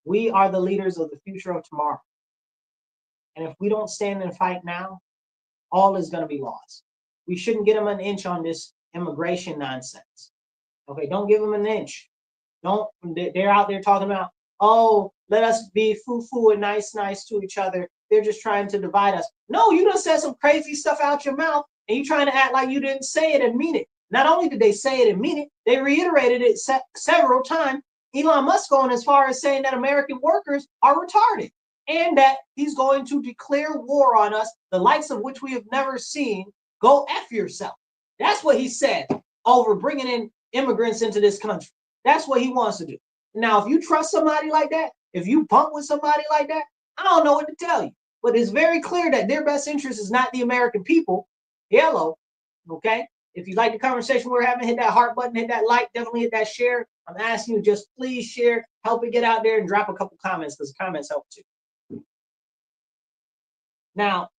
We are the leaders of the future of tomorrow. And if we don't stand and fight now, all is going to be lost. We shouldn't get them an inch on this immigration nonsense. Okay, don't give them an inch. They're out there talking about, oh, let us be foo-foo and nice to each other. They're just trying to divide us. No, you done said some crazy stuff out your mouth, and you trying to act like you didn't say it and mean it. Not only did they say it and mean it, they reiterated it several times. Elon Musk going as far as saying that American workers are retarded and that he's going to declare war on us, the likes of which we have never seen. Go F yourself. That's what he said over bringing in immigrants into this country. That's what he wants to do. Now, if you trust somebody like that, if you bump with somebody like that, I don't know what to tell you. But it's very clear that their best interest is not the American people. Hello, okay? If you like the conversation we're having, hit that heart button, hit that like, definitely hit that share. I'm asking you, just please share, help it get out there, and drop a couple comments because comments help too. Now,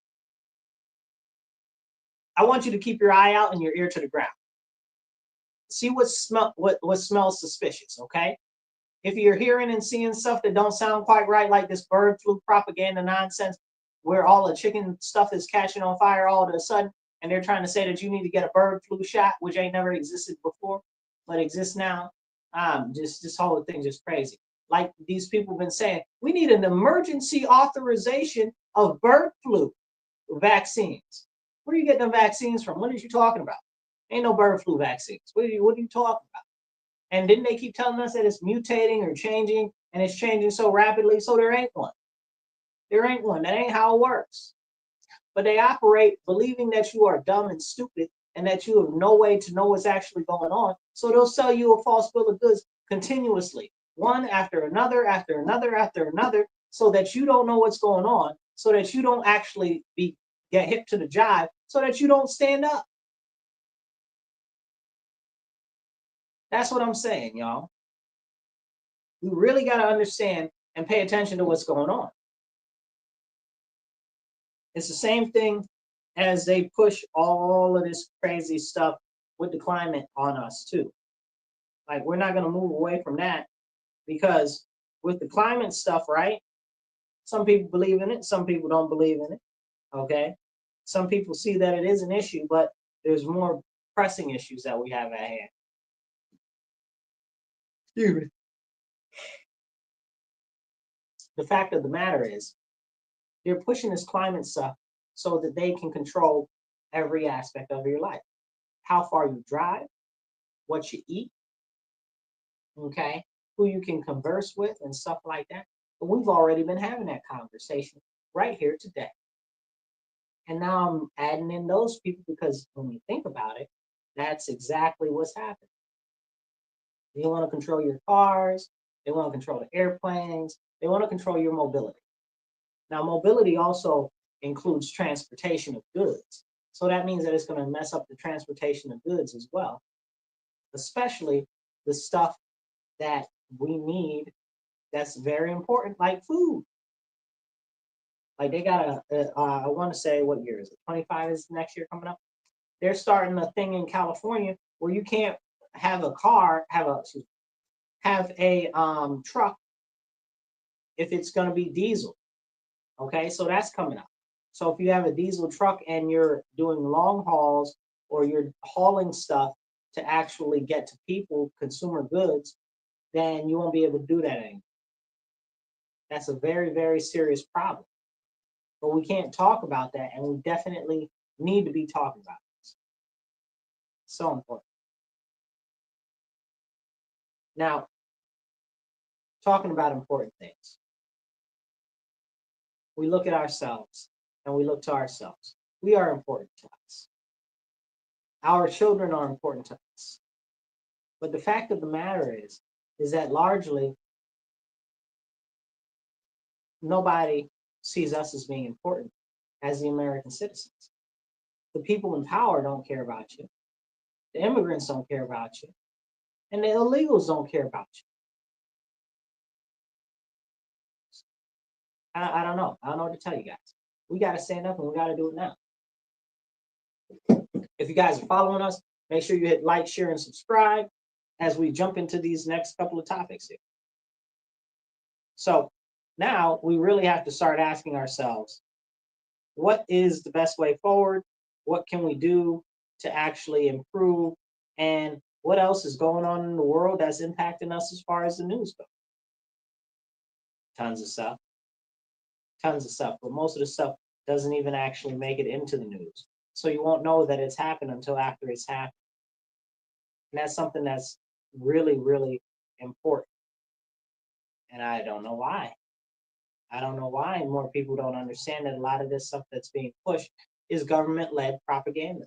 I want you to keep your eye out and your ear to the ground. See what smells suspicious, okay? If you're hearing and seeing stuff that don't sound quite right, like this bird flu propaganda nonsense, where all the chicken stuff is catching on fire all of a sudden, and they're trying to say that you need to get a bird flu shot, which ain't never existed before, but exists now. This whole thing just crazy. Like these people have been saying, we need an emergency authorization of bird flu vaccines. Where are you getting the vaccines from? What are you talking about? Ain't no bird flu vaccines. What are you talking about? And didn't they keep telling us that it's mutating or changing, and it's changing so rapidly, so there ain't one. There ain't one. That ain't how it works. But they operate believing that you are dumb and stupid and that you have no way to know what's actually going on. So they'll sell you a false bill of goods continuously, one after another, after another, after another, so that you don't know what's going on, so that you don't actually get hip to the jive, so that you don't stand up. That's what I'm saying, y'all. We really got to understand and pay attention to what's going on. It's the same thing as they push all of this crazy stuff with the climate on us too. Like, we're not going to move away from that, because with the climate stuff, right? Some people believe in it, some people don't believe in it. Okay. Some people see that it is an issue, but there's more pressing issues that we have at hand. Excuse me. The fact of the matter is, they're pushing this climate stuff so that they can control every aspect of your life. How far you drive, what you eat, okay, who you can converse with and stuff like that. But we've already been having that conversation right here today. And now I'm adding in those people because when you think about it, that's exactly what's happening. They want to control your cars. They want to control the airplanes. They want to control your mobility. Now, mobility also includes transportation of goods. So that means that it's going to mess up the transportation of goods as well, especially the stuff that we need that's very important, like food. Like, they got I want to say, what year is it? 25 is next year coming up. They're starting a thing in California where you can't have a car, have a truck if it's going to be diesel. Okay, so that's coming up. So if you have a diesel truck and you're doing long hauls, or you're hauling stuff to actually get to people, consumer goods, then you won't be able to do that anymore. That's a very, very serious problem. But we can't talk about that, and we definitely need to be talking about this. So important. Now, talking about important things, we look at ourselves and we look to ourselves. We are important to us. Our children are important to us. But the fact of the matter is that largely nobody sees us as being important as the American citizens. The people in power don't care about you. The immigrants don't care about you. And the illegals don't care about you. I don't know. I don't know what to tell you guys. We got to stand up and we got to do it now. If you guys are following us, make sure you hit like, share, and subscribe as we jump into these next couple of topics here. So now we really have to start asking ourselves, what is the best way forward? What can we do to actually improve? And what else is going on in the world that's impacting us as far as the news goes? Tons of stuff. Tons of stuff. But most of the stuff doesn't even actually make it into the news. So you won't know that it's happened until after it's happened. And that's something that's really, really important. And I don't know why. I don't know why more people don't understand that a lot of this stuff that's being pushed is government-led propaganda.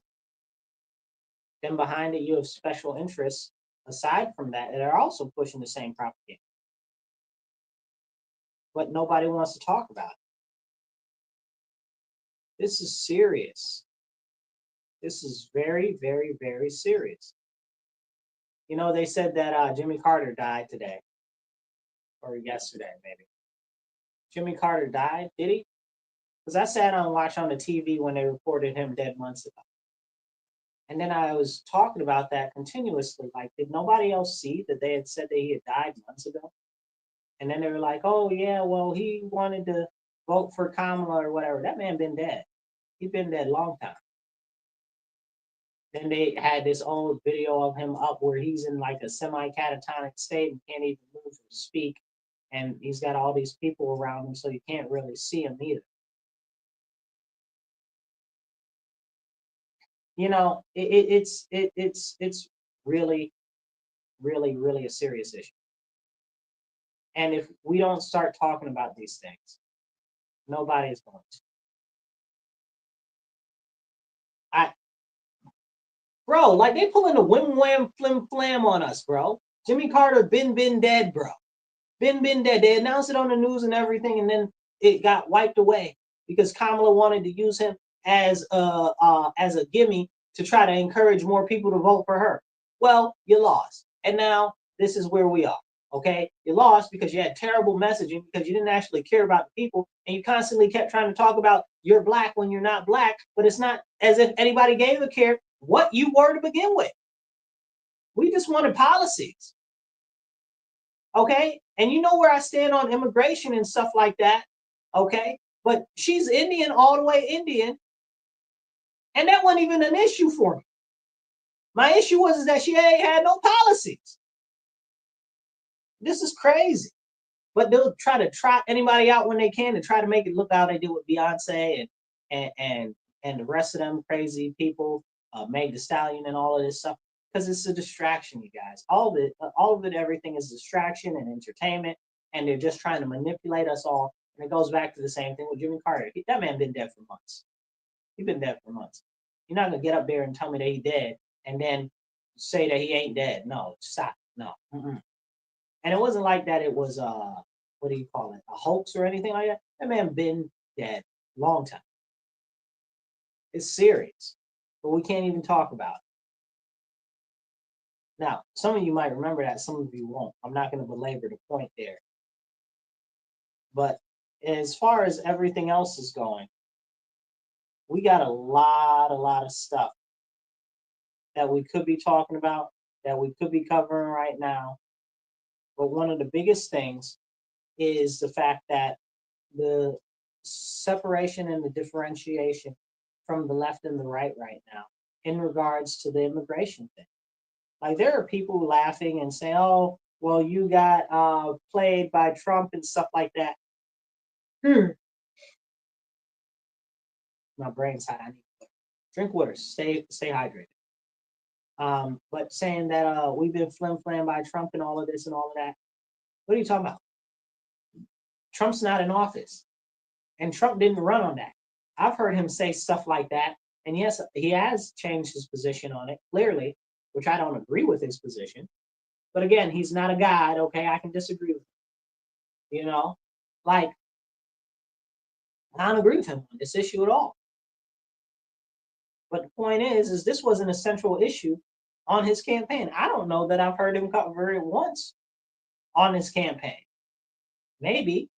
Then behind it, you have special interests, aside from that are also pushing the same propaganda. But nobody wants to talk about it. This is serious. This is very, very, very serious. You know, they said that Jimmy Carter died today, or yesterday, maybe. Jimmy Carter died, did he? Because I sat and watched on the TV when they reported him dead months ago. And then I was talking about that continuously. Like, did nobody else see that they had said that he had died months ago? And then they were like, oh, yeah, well, he wanted to vote for Kamala or whatever. That man been dead. He's been dead a long time. Then they had this old video of him up where he's in like a semi-catatonic state and can't even move or speak. And he's got all these people around him, so you can't really see him either. You know, it's really, really, really a serious issue. And if we don't start talking about these things, Nobody is going to. Bro, like they pulling a whim wham flim flam on us, bro. Jimmy Carter been dead, bro. Been dead. They announced it on the news and everything, and then it got wiped away because Kamala wanted to use him as a gimme to try to encourage more people to vote for her. Well, you lost, and now this is where we are. Okay, you lost because you had terrible messaging because you didn't actually care about the people, and you constantly kept trying to talk about you're black when you're not black, but it's not as if anybody gave a care what you were to begin with. We just wanted policies. Okay, and you know where I stand on immigration and stuff like that. Okay, but she's Indian, all the way Indian, and that wasn't even an issue for me. My issue was that she ain't had no policies. This is crazy. But they'll try to trot anybody out when they can to try to make it look how they did with Beyonce and the rest of them crazy people, Meg Thee Stallion and all of this stuff, because it's a distraction, you guys. All of it, everything is distraction and entertainment, and they're just trying to manipulate us all. And it goes back to the same thing with Jimmy Carter. That man been dead for months. He's been dead for months. You're not gonna get up there and tell me that he's dead and then say that he ain't dead. No, stop. No. Mm-mm. And it wasn't like that. It was what do you call it? A hoax or anything like that. That man been dead long time. It's serious, but we can't even talk about it. Now, some of you might remember that, some of you won't. I'm not going to belabor the point there. But as far as everything else is going, we got a lot of stuff that we could be talking about, that we could be covering right now. But one of the biggest things is the fact that the separation and the differentiation from the left and the right now in regards to the immigration thing. Like there are people laughing and saying, oh, well, you got played by Trump and stuff like that. My brain's hot. I need water. Drink water. Stay hydrated. But saying that we've been flim-flam by Trump and all of this and all of that. What are you talking about? Trump's not in office. And Trump didn't run on that. I've heard him say stuff like that. And yes, he has changed his position on it, clearly, which I don't agree with his position. But again, he's not a god, okay? I can disagree with him. You know? Like, I don't agree with him on this issue at all. But the point is this wasn't a central issue on his campaign. I don't know that I've heard him cover it once on his campaign. Maybe,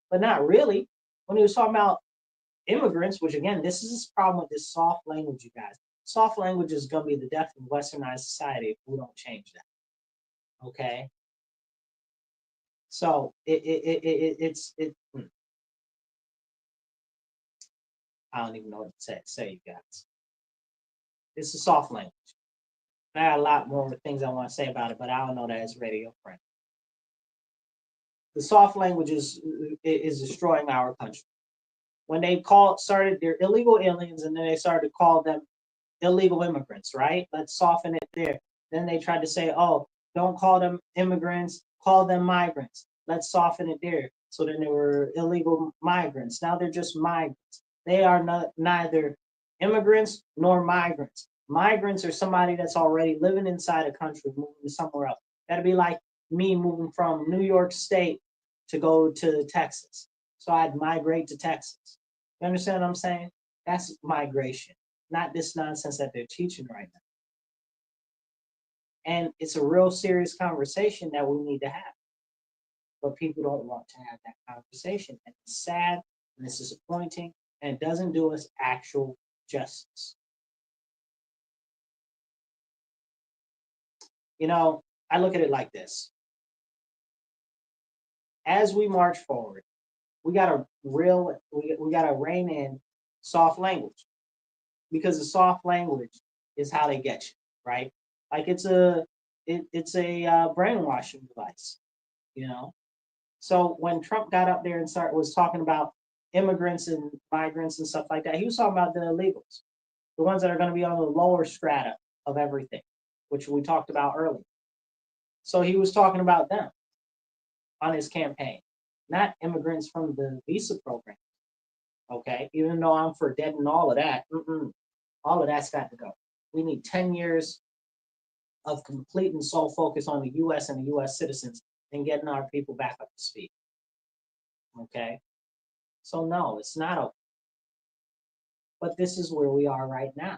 but not really. When he was talking about immigrants, which again, this is this problem with this soft language, you guys. Soft language is going to be the death of westernized society if we don't change that. Okay? So it's I don't even know what to say, you guys. It's a soft language. I got a lot more things I want to say about it, but I don't know that it's radio friendly. The soft language is destroying our country. When they started, they're illegal aliens, and then they started to call them illegal immigrants, right? Let's soften it there. Then they tried to say, oh, don't call them immigrants, call them migrants. Let's soften it there. So then they were illegal migrants. Now they're just migrants. They are neither immigrants nor migrants. Migrants are somebody that's already living inside a country, moving to somewhere else. That'd be like me moving from New York State to go to Texas. So I'd migrate to Texas. You understand what I'm saying? That's migration, not this nonsense that they're teaching right now. And it's a real serious conversation that we need to have. But people don't want to have that conversation. And it's sad and it's disappointing and it doesn't do us actual justice. You know, I look at it like this. As we march forward, we gotta rein in soft language, because the soft language is how they get you, right? Like it's a brainwashing device, you know. So when Trump got up there and was talking about immigrants and migrants and stuff like that, he was talking about the illegals, the ones that are going to be on the lower strata of everything, which we talked about earlier. So he was talking about them on his campaign, not immigrants from the visa program. Okay, even though I'm for dead and all of that, all of that's got to go. We need 10 years of complete and sole focus on the U.S. and the U.S. citizens and getting our people back up to speed. Okay, so no, it's not okay. But this is where we are right now.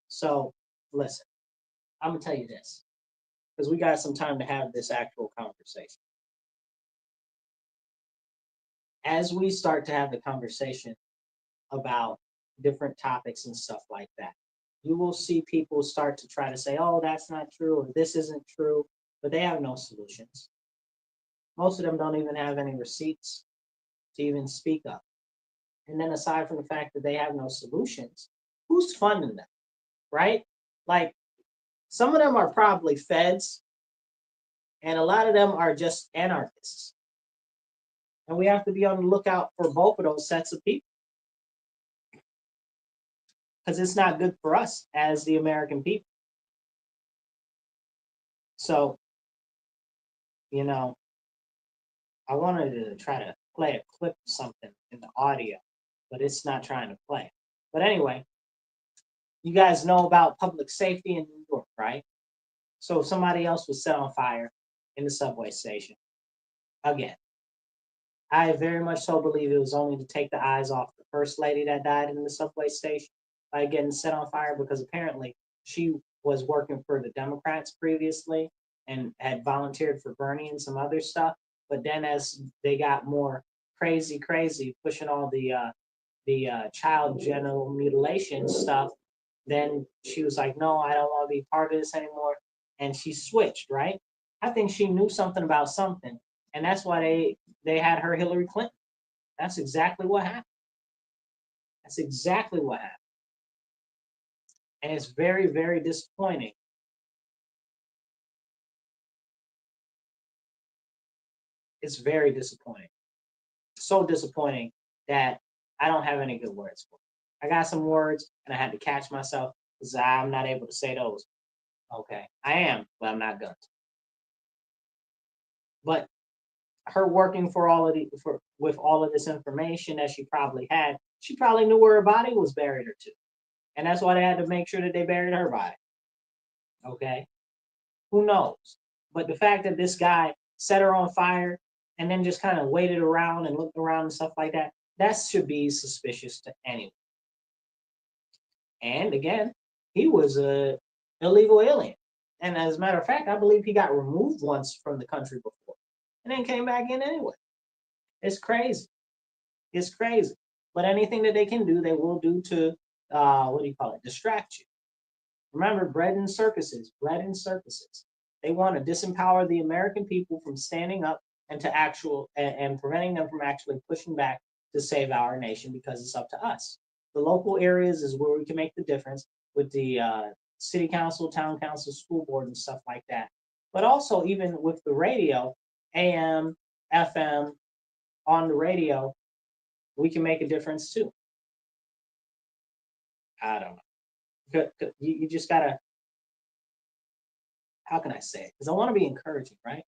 So listen, I'm gonna tell you this because we got some time to have this actual conversation. As we start to have the conversation about different topics and stuff like that, you will see people start to try to say, oh, that's not true, or this isn't true, but they have no solutions. Most of them don't even have any receipts to even speak of. And then aside from the fact that they have no solutions, who's funding them, right? Like some of them are probably feds, and a lot of them are just anarchists. And we have to be on the lookout for both of those sets of people. Because it's not good for us as the American people. So, you know, I wanted to try to play a clip of something in the audio, but it's not trying to play. But anyway, you guys know about public safety in New York, right? So if somebody else was set on fire in the subway station, again, I very much so believe it was only to take the eyes off the first lady that died in the subway station by getting set on fire, because apparently she was working for the Democrats previously and had volunteered for Bernie and some other stuff. But then as they got more crazy, pushing all the child genital mutilation stuff, then she was like, no, I don't want to be part of this anymore. And she switched, right? I think she knew something about something. And that's why they had her Hillary Clinton. That's exactly what happened. That's exactly what happened. And it's very, very disappointing. It's very disappointing. So disappointing that I don't have any good words for it. I got some words and I had to catch myself because I'm not able to say those. Okay. I am, but I'm not going to. But her working for all of with all of this information that she probably had, she probably knew where her body was buried or two. And that's why they had to make sure that they buried her body. Okay. Who knows? But the fact that this guy set her on fire and then just kind of waited around and looked around and stuff like that, that should be suspicious to anyone. And again, he was a illegal alien. And as a matter of fact, I believe he got removed once from the country before and then came back in anyway. It's crazy. It's crazy. But anything that they can do, they will do to, distract you. Remember, bread and circuses. They want to disempower the American people from standing up and and preventing them from actually pushing back to save our nation, because it's up to us. The local areas is where we can make the difference with the city council, town council, school board, and stuff like that. But also even with the radio, AM, FM, on the radio, we can make a difference too. I don't know. You just gotta, how can I say it? Because I want to be encouraging, right?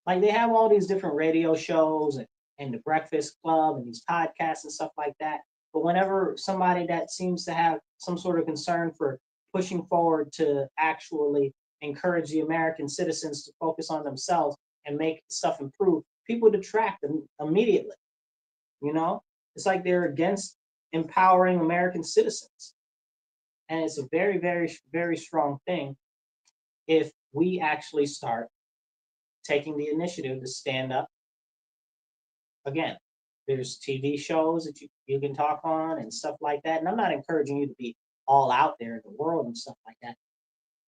Like they have all these different radio shows and the Breakfast Club and these podcasts and stuff like that. But whenever somebody that seems to have some sort of concern for pushing forward to actually encourage the American citizens to focus on themselves and make stuff improve, people detract them immediately. You know, it's like they're against empowering American citizens. And it's a very, very, very strong thing if we actually start taking the initiative to stand up. Again, there's TV shows that you can talk on and stuff like that. And I'm not encouraging you to be all out there in the world and stuff like that.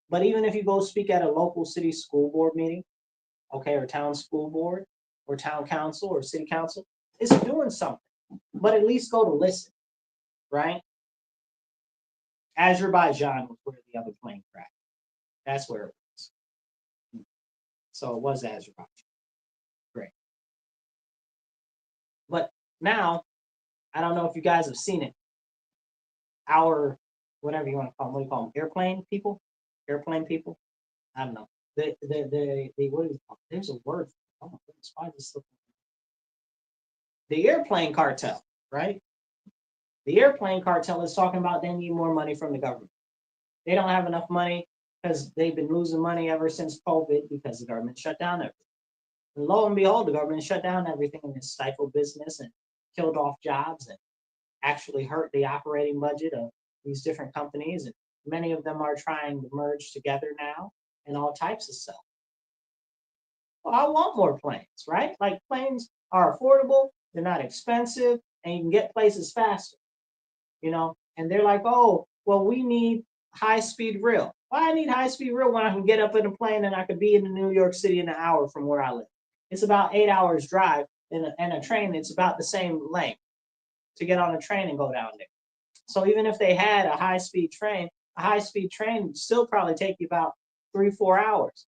But even if you go speak at a local city school board meeting, okay, or town school board, or town council, or city council, it's doing something. But at least go to listen, right? Azerbaijan was where the other plane crashed. That's where it was. So it was Azerbaijan. Great. But now, I don't know if you guys have seen it. Our, whatever you want to call them, what do you call them? Airplane people? Airplane people? I don't know. The what do you call it? There's a word. Oh my goodness, why is this looking? The airplane cartel, right? The airplane cartel is talking about they need more money from the government. They don't have enough money because they've been losing money ever since COVID because the government shut down everything. And lo and behold, the government shut down everything and stifled business and killed off jobs and actually hurt the operating budget of these different companies. And many of them are trying to merge together now and all types of stuff. Well, I want more planes, right? Like planes are affordable, they're not expensive, and you can get places faster, And they're like, oh, well, we need high-speed rail. Why I need high-speed rail when I can get up in a plane and I could be in New York City in an hour from where I live? It's about 8 hours drive, and a train, it's about the same length to get on a train and go down there. So even if they had a high-speed train would still probably take you about 3-4 hours.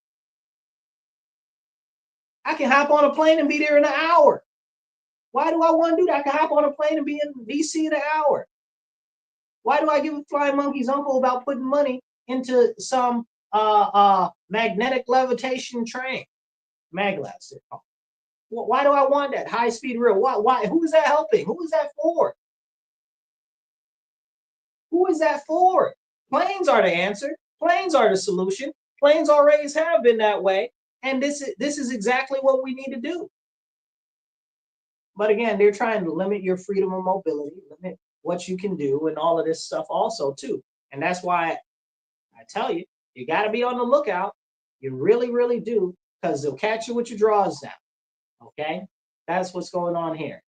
I can hop on a plane and be there in an hour. Why do I want to do that? I can hop on a plane and be in DC in an hour. Why do I give a flying monkey's uncle about putting money into some magnetic levitation train? Maglevs, they're called. Why do I want that high-speed rail? Why? Who is that helping? Who is that for? Who is that for? Planes are the answer. Planes are the solution. Planes always have been that way. And this is exactly what we need to do. But again, they're trying to limit your freedom of mobility, limit what you can do, and all of this stuff also too. And that's why I tell you, you got to be on the lookout. You really, really do, because they'll catch you with your drawers down. Okay? That's what's going on here.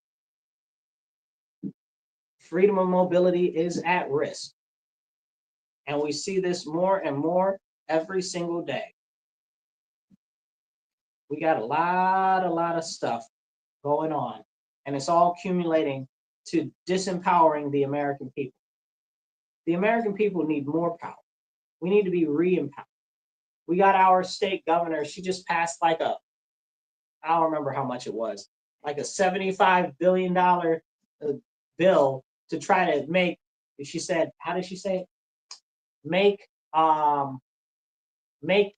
Freedom of mobility is at risk. And we see this more and more every single day. We got a lot of stuff going on, and it's all accumulating to disempowering the American people. The American people need more power. We need to be re-empowered. We got our state governor. She just passed I don't remember how much it was, like a $75 billion bill to try to make, she said, how did she say it? Make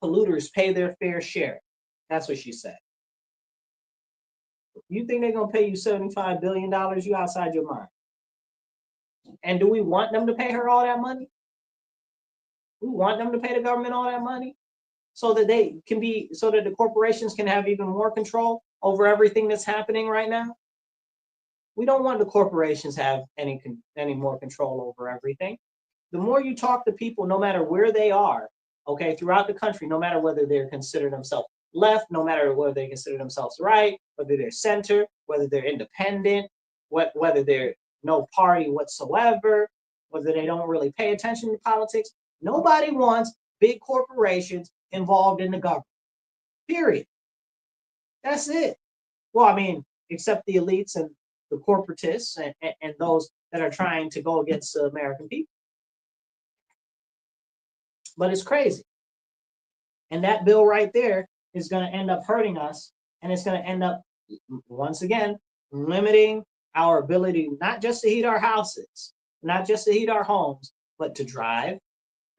polluters pay their fair share. That's what she said. You think they're going to pay you $75 billion? You outside your mind. And do we want them to pay her all that money? We want them to pay the government all that money so that the corporations can have even more control over everything that's happening right now? We don't want the corporations have any more control over everything. The more you talk to people, no matter where they are, okay, throughout the country, no matter whether they're considered themselves left, no matter whether they consider themselves right, whether they're center, whether they're independent, whether they're no party whatsoever, whether they don't really pay attention to politics, nobody wants big corporations involved in the government. Period. That's it. Well, I mean, except the elites and the corporatists and those that are trying to go against the American people. But it's crazy. And that bill right there is going to end up hurting us. And it's going to end up, once again, limiting our ability not just to heat our houses, not just to heat our homes, but to drive,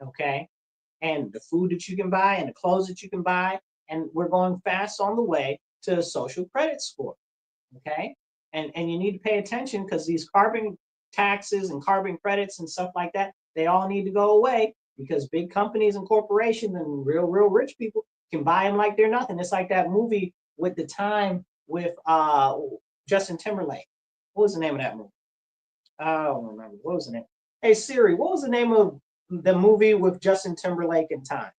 okay? And the food that you can buy and the clothes that you can buy. And we're going fast on the way to a social credit score, okay? And you need to pay attention because these carbon taxes and carbon credits and stuff like that, they all need to go away because big companies and corporations and real rich people can buy them like they're nothing. It's like that movie with The Time with Justin Timberlake. What was the name of that movie? I don't remember. What was the name? Hey Siri, what was the name of the movie with Justin Timberlake in Time?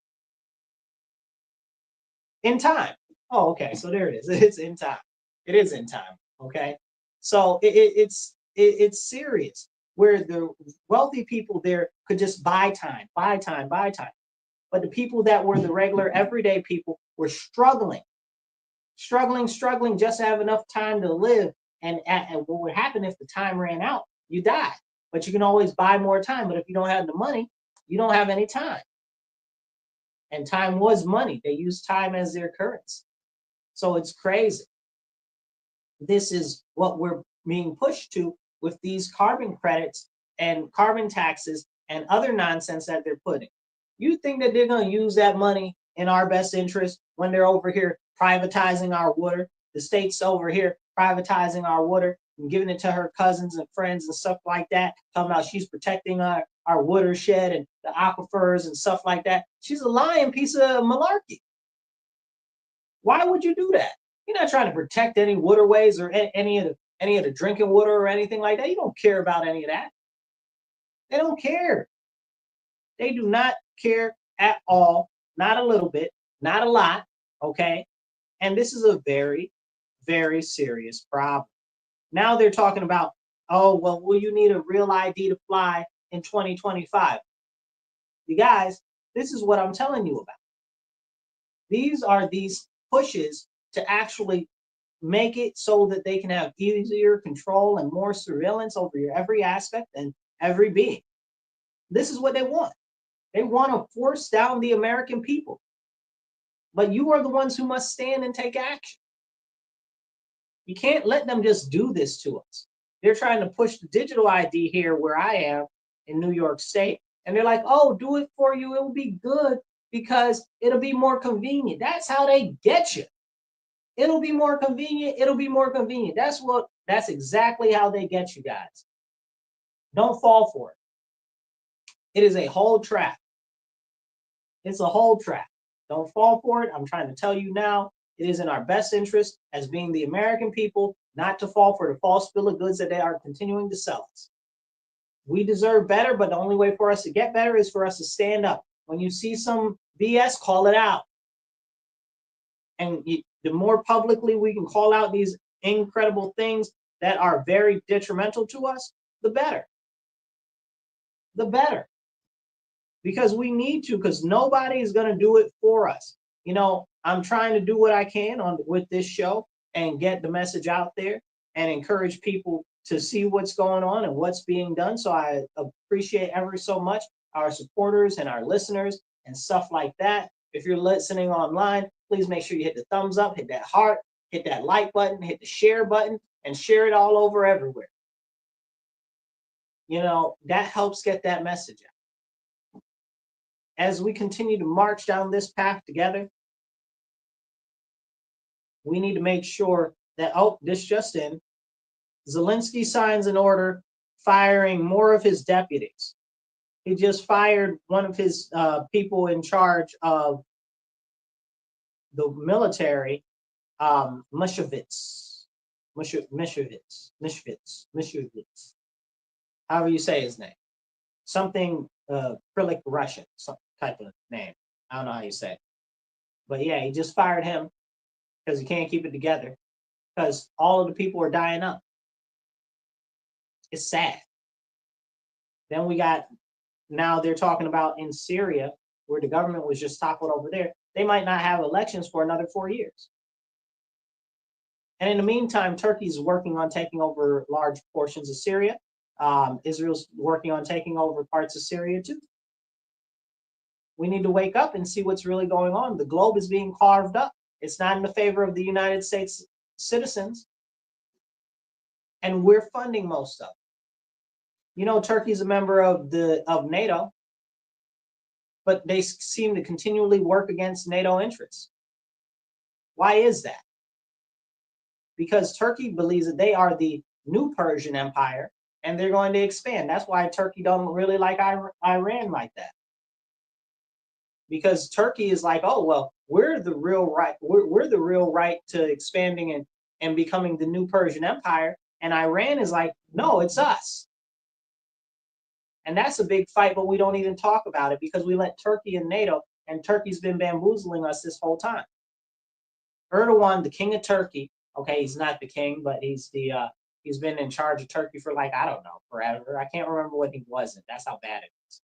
In Time. Oh, okay. So there it is. It's In Time. It is In Time. Okay. So it's serious. Where the wealthy people there could just buy time. But the people that were the regular everyday people were struggling just to have enough time to live. And what would happen if the time ran out? You die. But you can always buy more time. But if you don't have the money, you don't have any time. And time was money. They used time as their currency. So it's crazy. This is what we're being pushed to with these carbon credits and carbon taxes and other nonsense that they're putting. You think that they're going to use that money in our best interest when they're over here privatizing our water? The state's over here privatizing our water, and giving it to her cousins and friends and stuff like that, talking about she's protecting our watershed and the aquifers and stuff like that. She's a lying piece of malarkey. Why would you do that? You're not trying to protect any waterways or any of the drinking water or anything like that. You don't care about any of that. They don't care. They do not care at all. Not a little bit, not a lot. Okay. And this is a very, very serious problem. Now they're talking about, oh, well, will you need a real ID to fly in 2025? You guys, this is what I'm telling you about. These are these pushes to actually make it so that they can have easier control and more surveillance over your every aspect and every being. This is what they want. They want to force down the American people. But you are the ones who must stand and take action. You can't let them just do this to us. They're trying to push the digital ID here where I am in New York State. And they're like, oh, do it for you. It will be good because it'll be more convenient. That's how they get you. It'll be more convenient. It'll be more convenient. That's exactly how they get you guys. Don't fall for it. It is a whole trap. It's a whole trap. Don't fall for it. I'm trying to tell you now, it is in our best interest as being the American people not to fall for the false bill of goods that they are continuing to sell us. We deserve better, but the only way for us to get better is for us to stand up. When you see some BS, call it out. And the more publicly we can call out these incredible things that are very detrimental to us, the better. The better. Because we need to, because nobody is going to do it for us. You know, I'm trying to do what I can with this show and get the message out there and encourage people to see what's going on and what's being done. So I appreciate ever so much our supporters and our listeners and stuff like that. If you're listening online, please make sure you hit the thumbs up, hit that heart, hit that like button, hit the share button, and share it all over everywhere. You know, that helps get that message out. As we continue to march down this path together, we need to make sure that, oh, this just in, Zelensky signs an order firing more of his deputies. He just fired one of his people in charge of the military, Mishevitz, however you say his name. Something Cyrillic Russian, some type of name. I don't know how you say it. But yeah, he just fired him because he can't keep it together because all of the people are dying up. It's sad. Then we got, now they're talking about in Syria, where the government was just toppled over there, they might not have elections for another 4 years. And in the meantime, Turkey's working on taking over large portions of Syria. Israel's working on taking over parts of Syria too. We need to wake up and see what's really going on. The globe is being carved up. It's not in the favor of the United States citizens. And we're funding most of it. You know, Turkey's a member of NATO, but they seem to continually work against NATO interests. Why is that? Because Turkey believes that they are the new Persian Empire and they're going to expand. That's why Turkey don't really like Iran like that. Because Turkey is like, oh, well, we're the real right. We're the real right to expanding and becoming the new Persian Empire. And Iran is like, no, it's us. And that's a big fight, but we don't even talk about it because we let Turkey and NATO, and Turkey's been bamboozling us this whole time. Erdogan, the king of Turkey, okay, he's not the king, but he's been in charge of Turkey for like, I don't know, forever. I can't remember what he wasn't. That's how bad it is.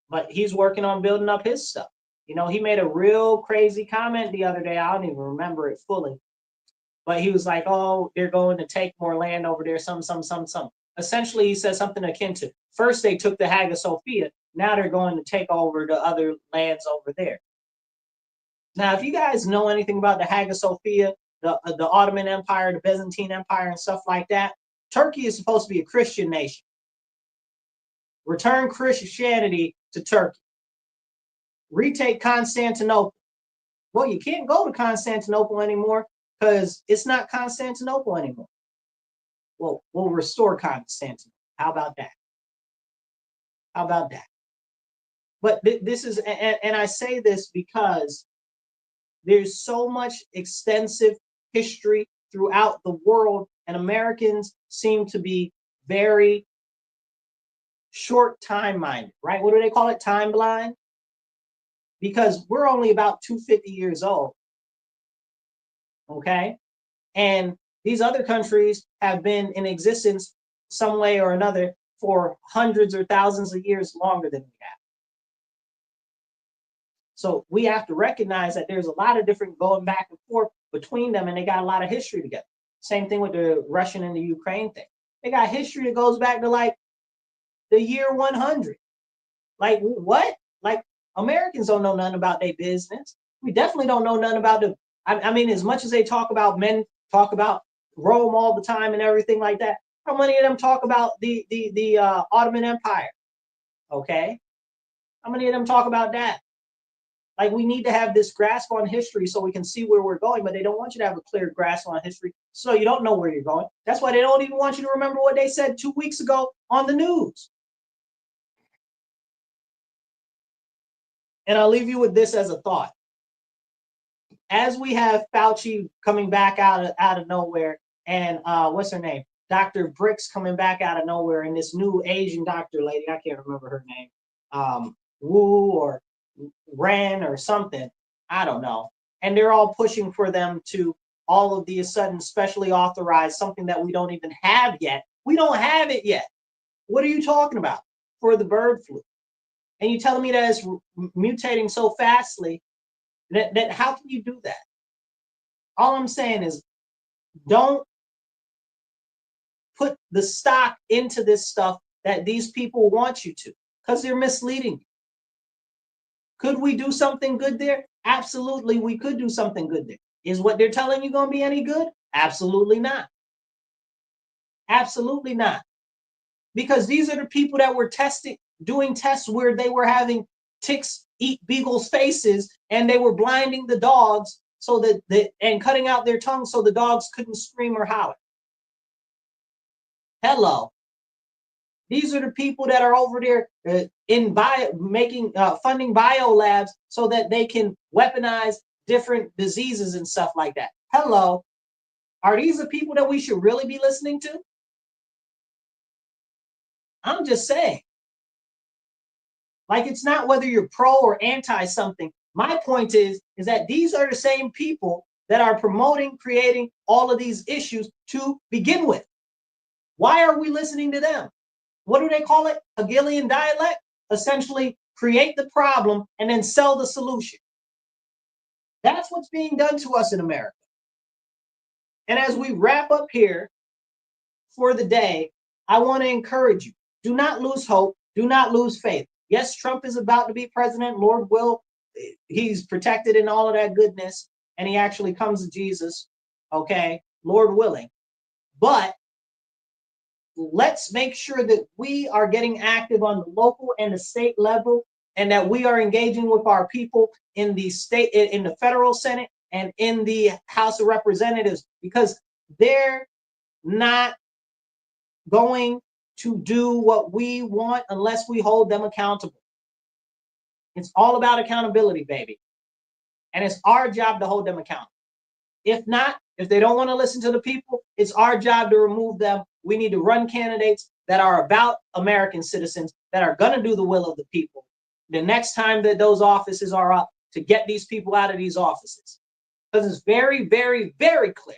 But he's working on building up his stuff. You know, he made a real crazy comment the other day. I don't even remember it fully. But he was like, oh, they're going to take more land over there, some. Essentially, he said something akin to, first they took the Hagia Sophia, now they're going to take over the other lands over there. Now, if you guys know anything about the Hagia Sophia, the Ottoman Empire, the Byzantine Empire, and stuff like that, Turkey is supposed to be a Christian nation. Return Christianity to Turkey. Retake Constantinople. Well, you can't go to Constantinople anymore because it's not Constantinople anymore. we'll restore Constantinople. How about that? How about that? But this is, and I say this because there's so much extensive history throughout the world, and Americans seem to be very short time minded, right? What do they call it? Time blind? Because we're only about 250 years old, okay? And these other countries have been in existence some way or another for hundreds or thousands of years longer than we have. So we have to recognize that there's a lot of different going back and forth between them, and they got a lot of history together. Same thing with the Russian and the Ukraine thing. They got history that goes back to like the year 100. Like what? Like Americans don't know nothing about their business. We definitely don't know nothing about I mean, as much as they talk about men, talk about Rome all the time and everything like that, how many of them talk about the Ottoman Empire? Okay, how many of them talk about that? Like we need to have this grasp on history so we can see where we're going, but they don't want you to have a clear grasp on history so you don't know where you're going. That's why they don't even want you to remember what they said 2 weeks ago on the news. And I'll leave you with this as a thought. As we have Fauci coming back out of nowhere, and what's her name? Dr. Bricks coming back out of nowhere, and this new Asian doctor lady, I can't remember her name, Wu or Ran or something, I don't know. And they're all pushing for them to all of the sudden specially authorize something that we don't even have yet. We don't have it yet. What are you talking about? For the bird flu. And you telling me that it's mutating so fastly that how can you do that? All I'm saying is don't put the stock into this stuff that these people want you to, because they're misleading you. Could we do something good there? Absolutely, we could do something good there. Is what they're telling you going to be any good? Absolutely not. Absolutely not. Because these are the people that were doing tests where they were having ticks eat beagles' faces, and they were blinding the dogs so that and cutting out their tongues so the dogs couldn't scream or holler. Hello. These are the people that are over there funding bio labs so that they can weaponize different diseases and stuff like that. Hello. Are these the people that we should really be listening to? I'm just saying. Like, it's not whether you're pro or anti something. My point is that these are the same people that are promoting, creating all of these issues to begin with. Why are we listening to them? What do they call it? Hegelian dialect? Essentially, create the problem and then sell the solution. That's what's being done to us in America. And as we wrap up here for the day, I want to encourage you. Do not lose hope. Do not lose faith. Yes, Trump is about to be president. Lord will. He's protected in all of that goodness. And he actually comes to Jesus. Okay, Lord willing. But let's make sure that we are getting active on the local and the state level, and that we are engaging with our people in the state, in the federal Senate, and in the House of Representatives, because they're not going to do what we want unless we hold them accountable. It's all about accountability, baby. And it's our job to hold them accountable. If not, if they don't want to listen to the people, it's our job to remove them. We need to run candidates that are about American citizens, that are going to do the will of the people. The next time that those offices are up, to get these people out of these offices. Because it's very, very, very clear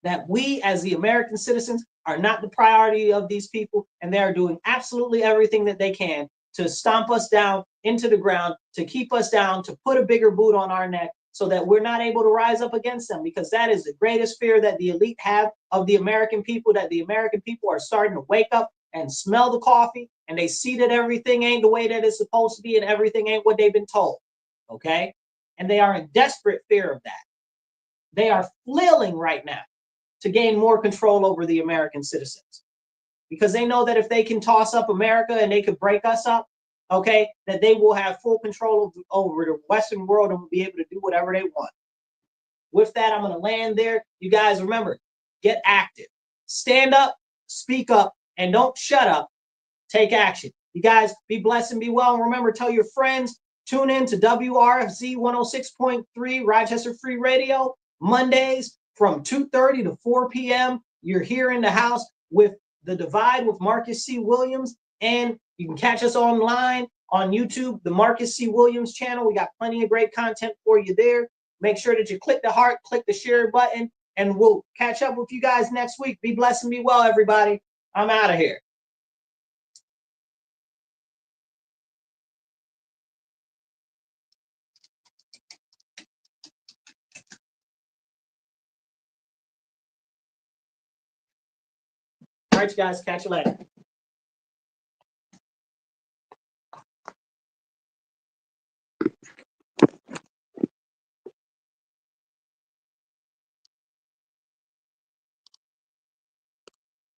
that we as the American citizens are not the priority of these people, and they are doing absolutely everything that they can to stomp us down into the ground, to keep us down, to put a bigger boot on our neck, so that we're not able to rise up against them, because that is the greatest fear that the elite have of the American people, that the American people are starting to wake up and smell the coffee, and they see that everything ain't the way that it's supposed to be, and everything ain't what they've been told, okay? And they are in desperate fear of that. They are flailing right now to gain more control over the American citizens, because they know that if they can toss up America and they could break us up, okay, that they will have full control over the Western world and will be able to do whatever they want. With that, I'm going to land there. You guys remember, get active. stand up, speak up, and don't shut up. Take action. You guys be blessed and be well. And remember, tell your friends. Tune in to WRFZ 106.3 Rochester Free Radio Mondays from 2:30 to 4 p.m. You're here in the house with The Divide with Marcus C. Williams. And you can catch us online on YouTube, the Marcus C. Williams channel. We got plenty of great content for you there. Make sure that you click the heart, click the share button, and we'll catch up with you guys next week. Be blessed and be well, everybody. I'm out of here. All right, you guys. Catch you later.